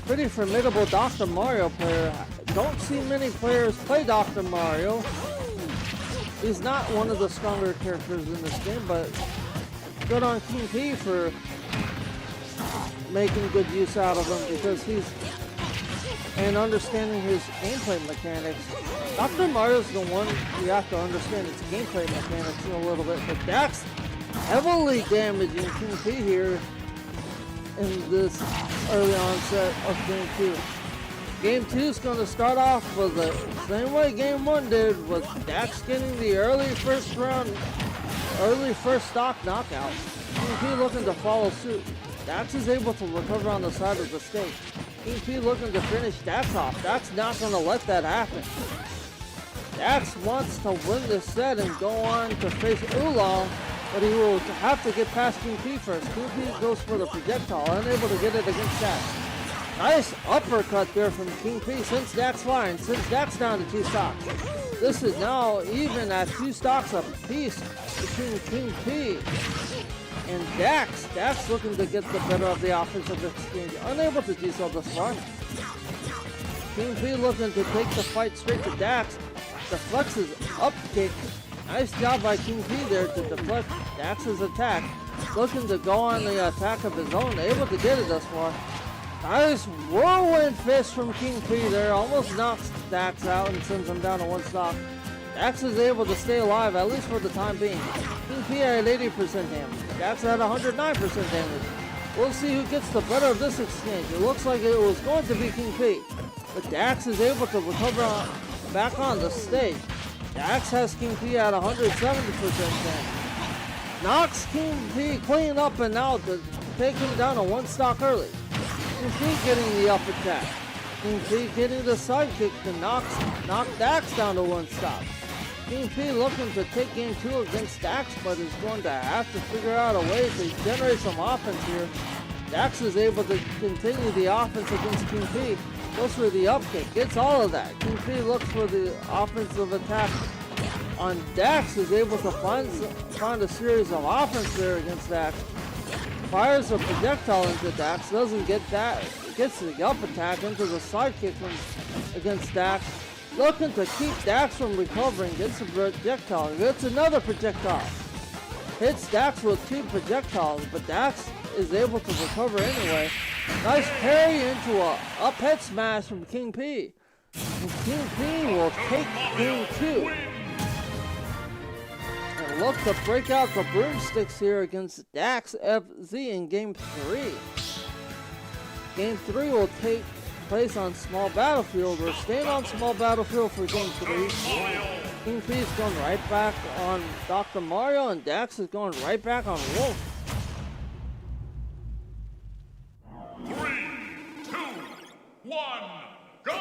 Pretty formidable Dr. Mario player. Don't see many players play Dr. Mario. He's not one of the stronger characters in this game, but good on King P for making good use out of him because he's and understanding his gameplay mechanics. Dr. Mario's the one you have to understand its gameplay mechanics in a little bit, but Dax heavily damaging King P here in this early onset of Game 2. Game 2 is going to start off with the same way Game 1 did, with Dax getting the early first stock knockout. King P looking to follow suit. Dax is able to recover on the side of the stage. King P looking to finish Dax off. Dax not going to let that happen. Dax wants to win this set and go on to face Oolong, but he will have to get past King P first. King P goes for the projectile, unable to get it against Dax. Nice uppercut there from King P, sends Dax flying, sends Dax down to 2 stocks. This is now even at 2 stocks apiece between King P and Dax. Dax looking to get the better of the offensive exchange, unable to do so thus far. King P looking to take the fight straight to Dax. Deflects his up kick. Nice job by King P there to deflect Dax's attack. Looking to go on the attack of his own, able to get it thus far. Nice whirlwind fist from King P there, almost knocks Dax out and sends him down to 1 stock. Dax is able to stay alive, at least for the time being. King P at 80% damage. Dax at 109% damage. We'll see who gets the better of this exchange. It looks like it was going to be King P. But Dax is able to recover back on the stage. Dax has King P at 170% damage. Knocks King P clean up and out to take him down to one stock early. King P getting the up attack. King P getting the sidekick to knock Dax down to one stock. King P looking to take game 2 against Dax, but is going to have to figure out a way to generate some offense here. Dax is able to continue the offense against King P. Goes for the up kick, gets all of that. King P looks for the offensive attack on Dax, is able to find a series of offense there against Dax. Fires a projectile into Dax, doesn't get that. Gets the up attack into the sidekick against Dax. Looking to keep Dax from recovering, gets a projectile, gets another projectile. Hits Dax with 2 projectiles, but Dax is able to recover anyway. Nice parry into a up head smash from King P. And King P will take game 2. And look to break out the broomsticks here against Dax FZ in game 3. Game 3 will take place on small battlefield. We're staying on small battlefield for game 3. King P is going right back on Dr. Mario, and Dax is going right back on Wolf. 3, 2, 1, go!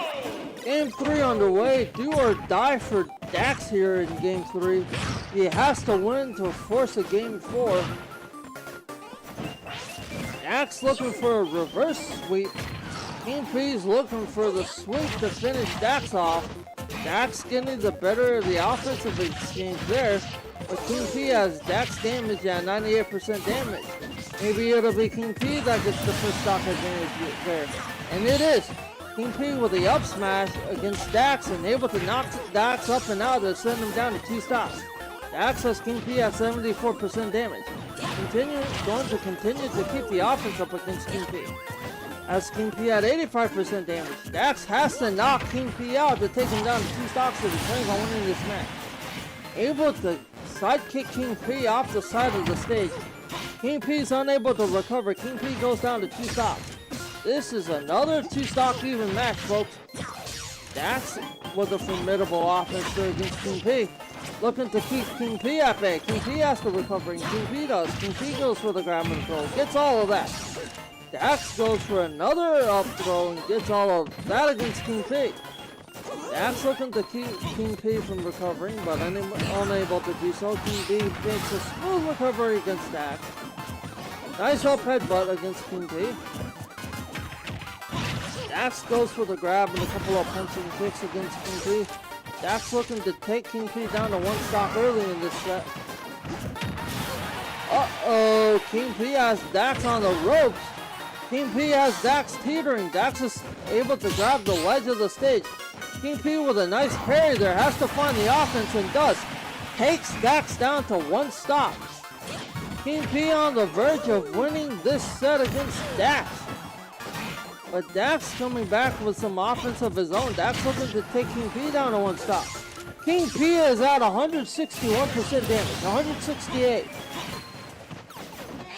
Game 3 underway. Do or die for Dax here in game 3. He has to win to force a game 4. Dax looking for a reverse sweep. King P's looking for the sweep to finish Dax off. Dax getting the better of the offensive exchange there, but King P has Dax damage at 98% damage. Maybe it'll be King P that gets the first stock advantage there. And it is. King P with the up smash against Dax and able to knock Dax up and out to send him down to 2 stocks. Dax has King P at 74% damage. Going to continue to keep the offense up against King P. As King P at 85% damage. Dax has to knock King P out to take him down to 2 stocks if he plans on winning this match. Able to sidekick King P off the side of the stage. King P is unable to recover. King P goes down to 2 stocks. This is another 2 stock even match, folks. Dax with a formidable offense there against King P. Looking to keep King P at bay. King P has to recover, and King P does. King P goes for the grab and throw. Gets all of that. Dax goes for another up throw and gets all of that against King P. Dax looking to keep King P from recovering, but unable to do so. King P makes a smooth recovery against Dax. Nice up headbutt against King P. Dax goes for the grab and a couple of punching kicks against King P. Dax looking to take King P down to 1 stock early in this set. Uh-oh, King P has Dax on the ropes. King P has Dax teetering. Dax is able to grab the wedge of the stage. King P with a nice parry there has to find the offense and does. Takes Dax down to 1 stop. King P on the verge of winning this set against Dax. But Dax coming back with some offense of his own. Dax looking to take King P down to 1 stop. King P is at 161% damage, 168.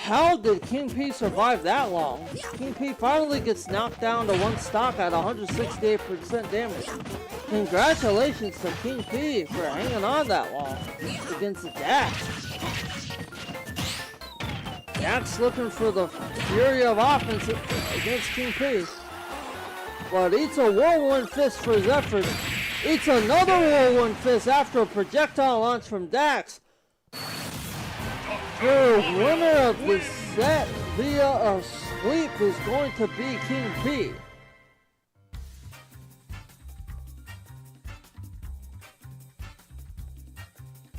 How did King P survive that long? King P finally gets knocked down to 1 stock at 168% damage. Congratulations to King P for hanging on that long against Dax. Dax looking for the fury of offense against King P. But eats a whirlwind fist for his efforts. Eats another whirlwind fist after a projectile launch from Dax. The winner of this set via a sweep is going to be King P.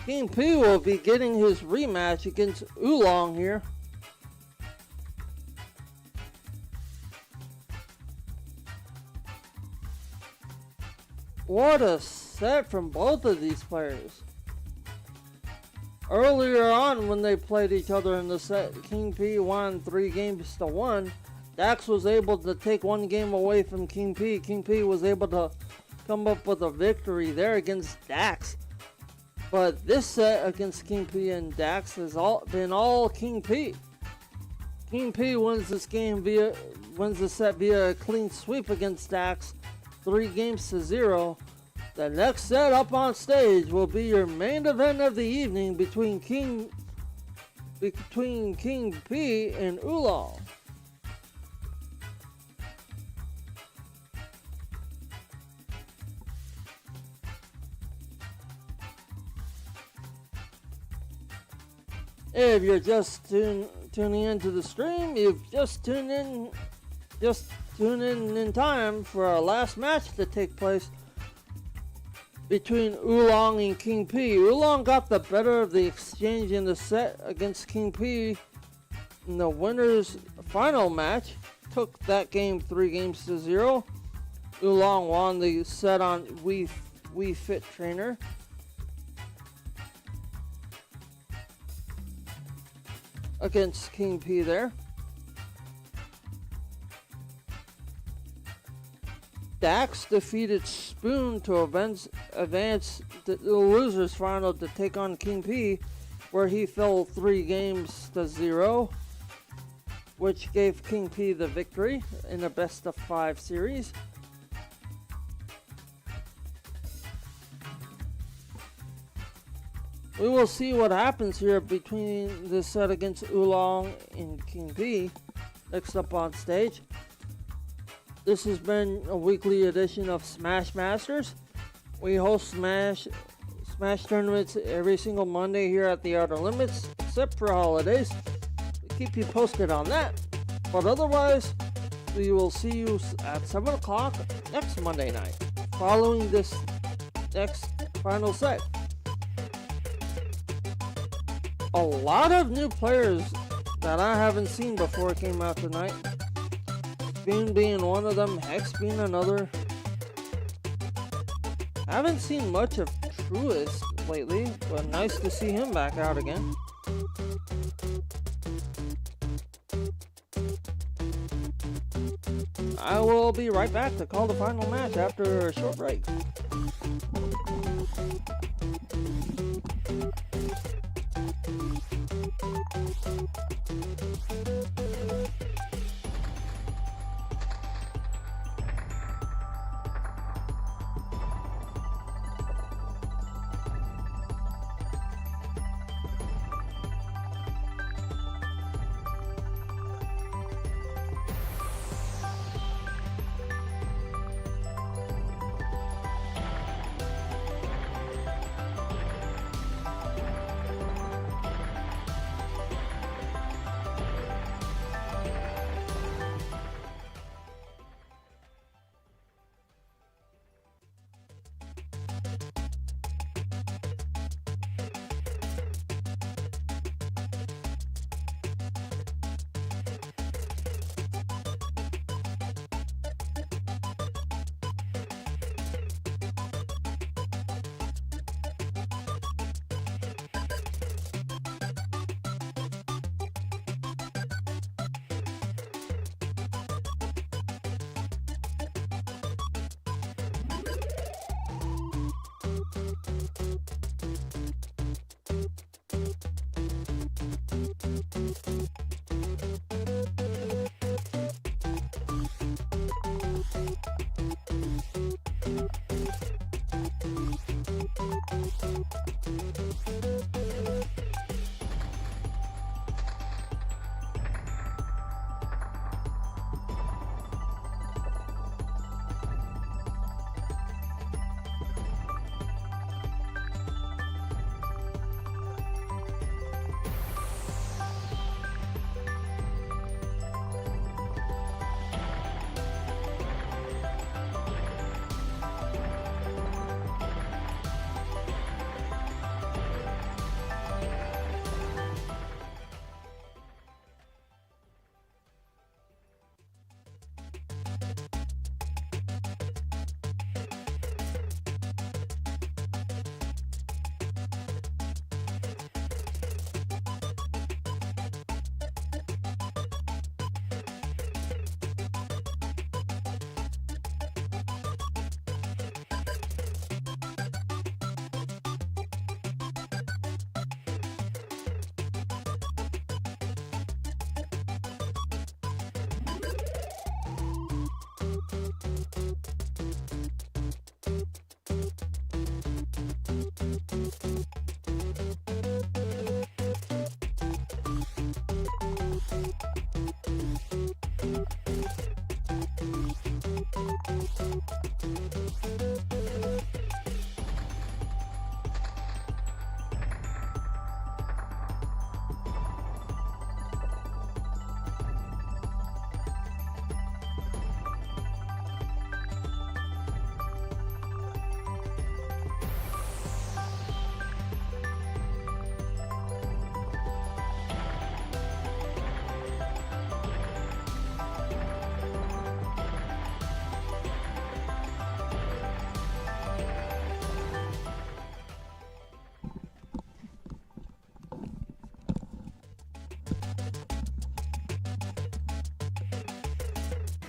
King P will be getting his rematch against Oolong here. What a set from both of these players. Earlier on when they played each other in the set, King P won 3 games to 1. Dax was able to take 1 game away from King P. King P was able to come up with a victory there against Dax. But this set against King P and Dax has been all King P. King P wins the set via a clean sweep against Dax, 3-0. The next set up on stage will be your main event of the evening between King P and Oolong. If you're just tuning into the stream, you've just tuned in in time for our last match to take place between Oolong and King P. Oolong got the better of the exchange in the set against King P in the winner's final match. Took that game 3-0. Oolong won the set on Wii Fit Trainer. Against King P there. Dax defeated Spoon to advance the losers final to take on King P, where he fell 3-0, which gave King P the victory in a best of 5 series. We will see what happens here between this set against Oolong and King P. Next up on stage. This has been a weekly edition of Smash Masters. We host Smash tournaments every single Monday here at the Outer Limits, except for holidays. We keep you posted on that. But otherwise, we will see you at 7 o'clock next Monday night, following this next final set. A lot of new players that I haven't seen before came out tonight. Spoon being one of them, Hex being another. I haven't seen much of Truest lately, but nice to see him back out again. I will be right back to call the final match after a short break.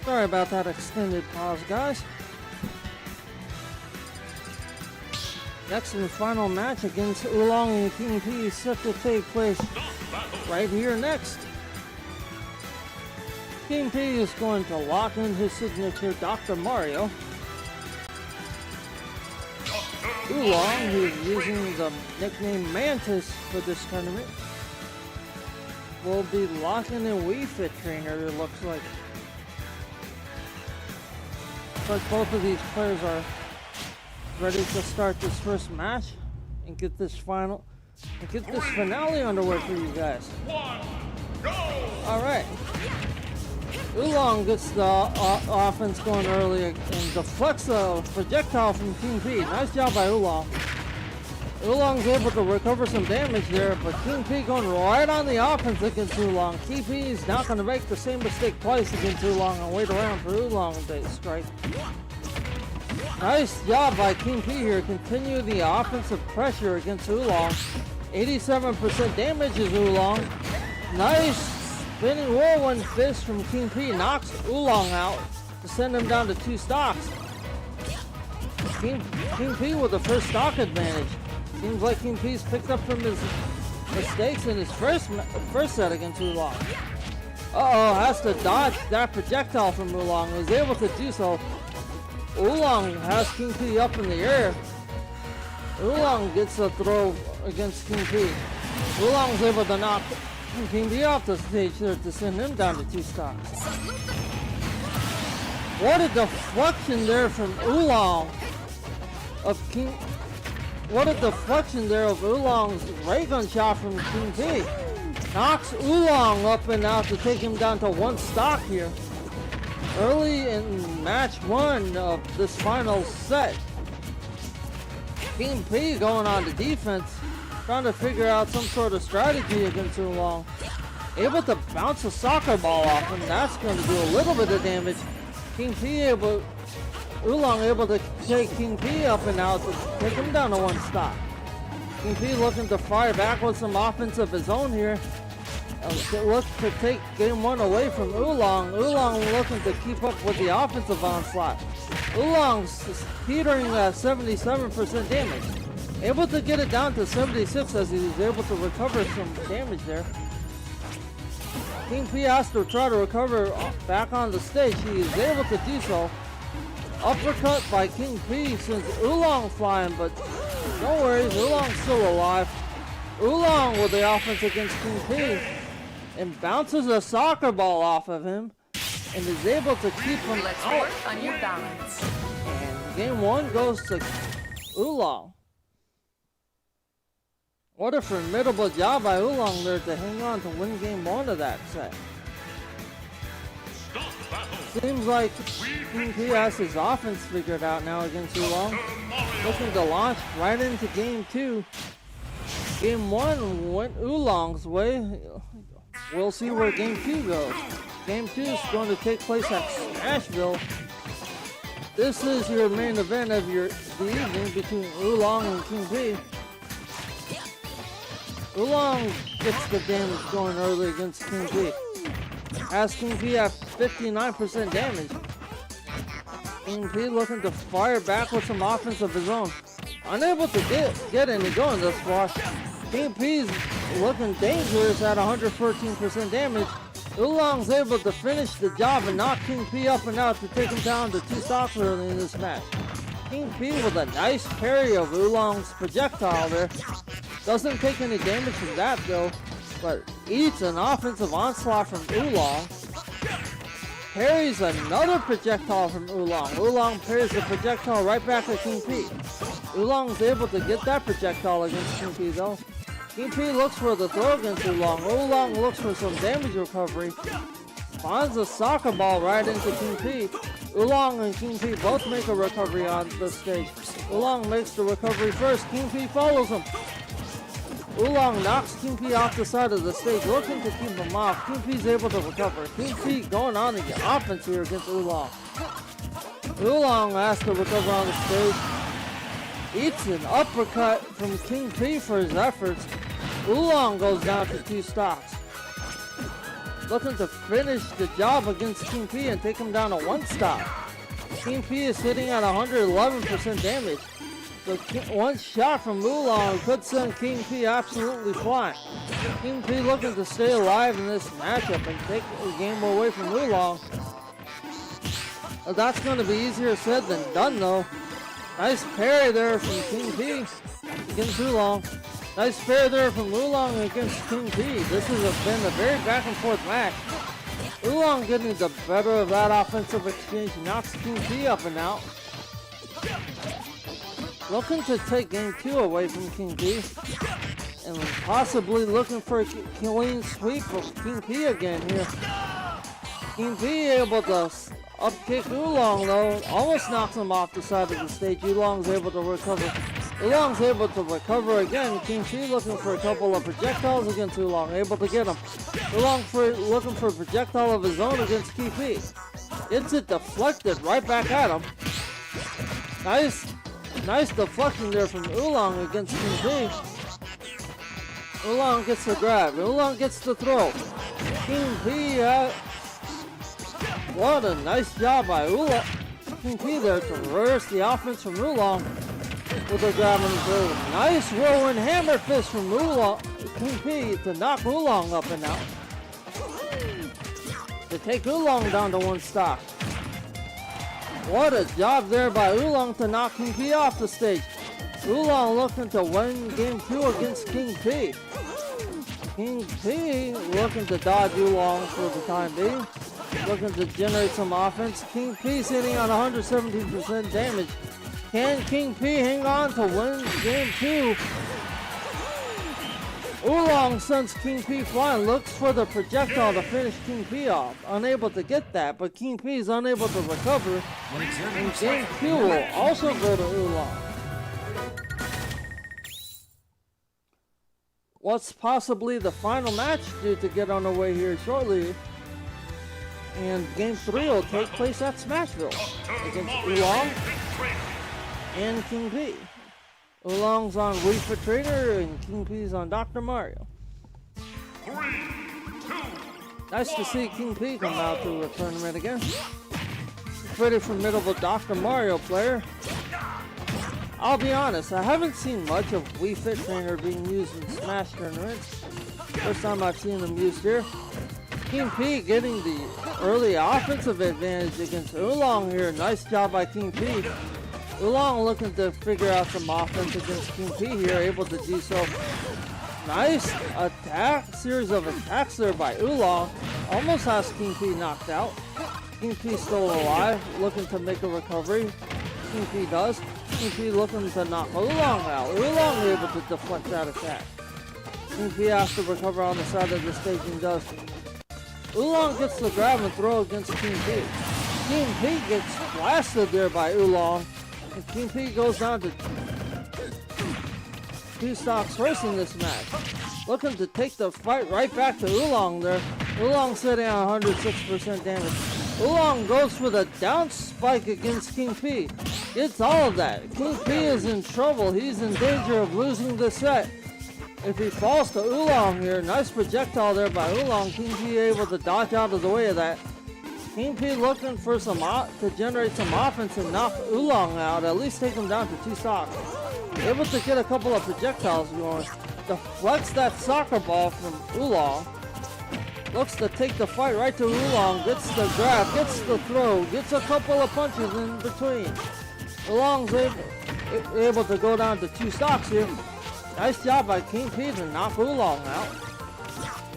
Sorry about that extended pause, guys. Next and final match against Oolong and King P is set to take place right here next. King P is going to lock in his signature Dr. Mario. Oolong, who's using the nickname Mantis for this tournament, will be locking in Wii Fit Trainer, it looks like. But both of these players are ready to start this first match and get this finale underway for you guys. Alright. Oolong gets the offense going early and deflects a projectile from King P. Nice job by Oolong. Oolong's able to recover some damage there, but King P going right on the offense against Oolong. King P is not going to make the same mistake twice against Oolong and wait around for Oolong to strike. Nice job by King P here. Continue the offensive pressure against Oolong. 87% damage is Oolong. Nice spinning whirlwind fist from King P knocks Oolong out to send him down to 2 stocks. King P with the first stock advantage. Seems like King P's picked up from his mistakes in his first set against Oolong. Uh-oh, has to dodge that projectile from Oolong. Is able to do so. Oolong has King P up in the air. Oolong gets a throw against King P. Oolong's able to knock King P off the stage there to send him down to 2 stocks. What a deflection there from Oolong What a deflection there of Oolong's ray gun shot from King P. Knocks Oolong up and out to take him down to 1 stock here. Early in match 1 of this final set, King P going on to defense, trying to figure out some sort of strategy against Oolong. Able to bounce a soccer ball off him, that's going to do a little bit of damage. Oolong able to take King P up and out to take him down to 1 stop. King P looking to fire back with some offense of his own here. Look to take game 1 away from Oolong. Oolong looking to keep up with the offensive onslaught. Oolong's teetering at 77% damage. Able to get it down to 76 as he was able to recover some damage there. King P has to try to recover back on the stage. He is able to do so. Uppercut by King P sends Oolong flying, but no worries, Oolong's still alive. Oolong with the offense against King P and bounces a soccer ball off of him and is able to keep him out. Work on your balance. And game 1 goes to Oolong. What a formidable job by Oolong there to hang on to win game 1 of that set. Seems like King P has his offense figured out now against Oolong. Looking to launch right into game 2. Game 1 went Oolong's way. We'll see where game 2 goes. Game 2 is going to take place at Smashville. This is your main event of the evening between Oolong and King P. Oolong gets the damage going early against King P. Has King P at 59% damage. King P looking to fire back with some offense of his own. Unable to get any going thus far. King P's looking dangerous at 114% damage. Oolong's able to finish the job and knock King P up and out to take him down to 2 stocks early in this match. King P with a nice parry of Oolong's projectile there. Doesn't take any damage from that though, but eats an offensive onslaught from Oolong. Parries another projectile from Oolong. Oolong parries the projectile right back at King P. Oolong's able to get that projectile against King P though. King P looks for the throw against Oolong. Oolong looks for some damage recovery. Finds a soccer ball right into King P. Oolong and King P both make a recovery on the stage. Oolong makes the recovery first. King P follows him. Oolong knocks King P off the side of the stage, looking to keep him off. King P's able to recover. King P going on the offense here against Oolong. Oolong has to recover on the stage. Eats an uppercut from King P for his efforts. Oolong goes down to 2 stocks. looking to finish the job against King P and take him down to one stock. King P is sitting at 111% damage. So one shot from Oolong could send King P absolutely flying. King P looking to stay alive in this matchup and take the game away from Oolong. Well, that's going to be easier said than done though. Nice parry there from King P against Oolong. Nice parry there from Oolong against King P. This has been a very back and forth match. Oolong getting the better of that offensive exchange, knocks King P up and out. Looking to take game 2 away from King P. And possibly looking for a clean sweep of King P again here. King P able to up kick Oolong though. Almost knocks him off the side of the stage. Oolong's able to recover. Oolong's able to recover again. King P looking for a couple of projectiles against Oolong. Able to get him. Oolong looking for a projectile of his own against King P. Gets it deflected right back at him. Nice deflection there from Oolong against King P. Oolong gets the grab. Oolong gets the throw. King P, what a nice job by Oolong. King P there to reverse the offense from Oolong with a grab and throw. Nice whirlwind hammer fist from Oolong. King P to knock Oolong up and out. To take Oolong down to one stock. What a job there by Oolong to knock King P off the stage. Oolong looking to win game 2 against King P. King P looking to dodge Oolong for the time being. Looking to generate some offense. King P sitting on 117% damage. Can King P hang on to win game 2? Oolong sends King P flying, looks for the projectile to finish King P off. Unable to get that, but King P is unable to recover. And game 2 will also go to Oolong. What's possibly the final match due to get underway here shortly. And game 3 will take place at Smashville against Oolong and King P. Oolong's on Wii Fit Trainer and King P's on Dr. Mario. 3, 2, Nice to see King P come out to a tournament again. Pretty formidable Dr. Mario player. I'll be honest, I haven't seen much of Wii Fit Trainer being used in Smash tournaments. First time I've seen him used here. King P getting the early offensive advantage against Oolong here. Nice job by King P. Oolong looking to figure out some offense against King P here, able to do so. Nice attack, series of attacks there by Oolong. Almost has King P knocked out. King P still alive, looking to make a recovery. King P does. King P looking to knock Oolong out. Oolong able to deflect that attack. King P has to recover on the side of the stage and does. Oolong gets the grab and throw against King P. King P gets blasted there by Oolong. And King P goes down to 2 stocks first in this match. Looking to take the fight right back to Oolong there. Oolong sitting at 106% damage. Oolong goes for the down spike against King P. Gets all of that. King P is in trouble. He's in danger of losing the set. If he falls to Oolong here, nice projectile there by Oolong. King P able to dodge out of the way of that. King P looking for some to generate some offense and knock Oolong out, at least take him down to 2 stocks. Able to get a couple of projectiles going. Deflects that soccer ball from Oolong. Looks to take the fight right to Oolong. Gets the grab, gets the throw, gets a couple of punches in between. Oolong's able to go down to 2 stocks here. Nice job by King P to knock Oolong out.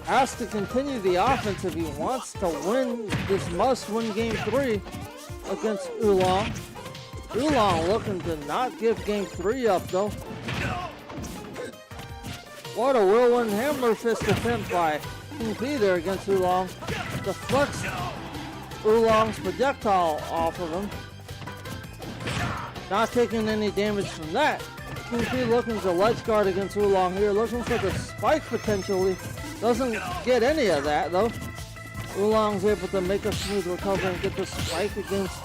Has to continue the offense if he wants to win this must-win game 3 against Oolong. Oolong looking to not give game 3 up though. What a whirlwind hammer fist attempt by King P there against Oolong. Deflects Oolong's projectile off of him. Not taking any damage from that. King P looking to ledge guard against Oolong here, looking for the spike potentially. Doesn't get any of that though. Oolong's able to make a smooth recovery and get the spike against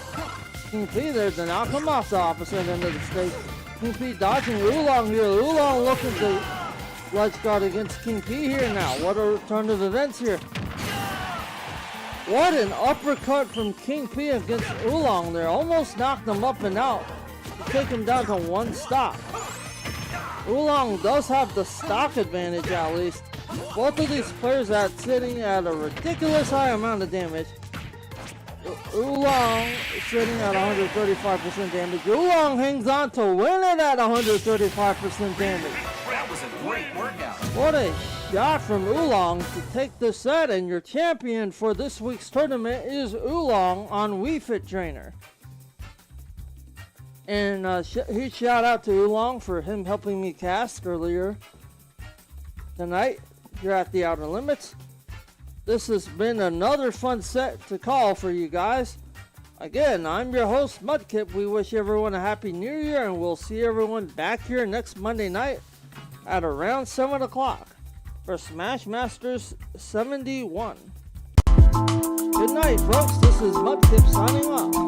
King P there to knock him off the opposite end of the stage. King P dodging Oolong here. Oolong looking to ledge guard against King P here now. What a turn of events here. What an uppercut from King P against Oolong there. Almost knocked him up and out to take him down to one stock. Oolong does have the stock advantage at least. Both of these players are sitting at a ridiculous high amount of damage. Oolong sitting at 135% damage. Oolong hangs on to win it at 135% damage. That was a great workout. What a shot from Oolong to take the set, and your champion for this week's tournament is Oolong on Wii Fit Trainer. And huge shout out to Oolong for him helping me cast earlier tonight here at the Outer Limits. This has been another fun set to call for you guys. Again, I'm your host, Mudkip. We wish everyone a happy new year, and we'll see everyone back here next Monday night at around 7 o'clock for Smash Masters 71. Good night, folks. This is Mudkip signing off.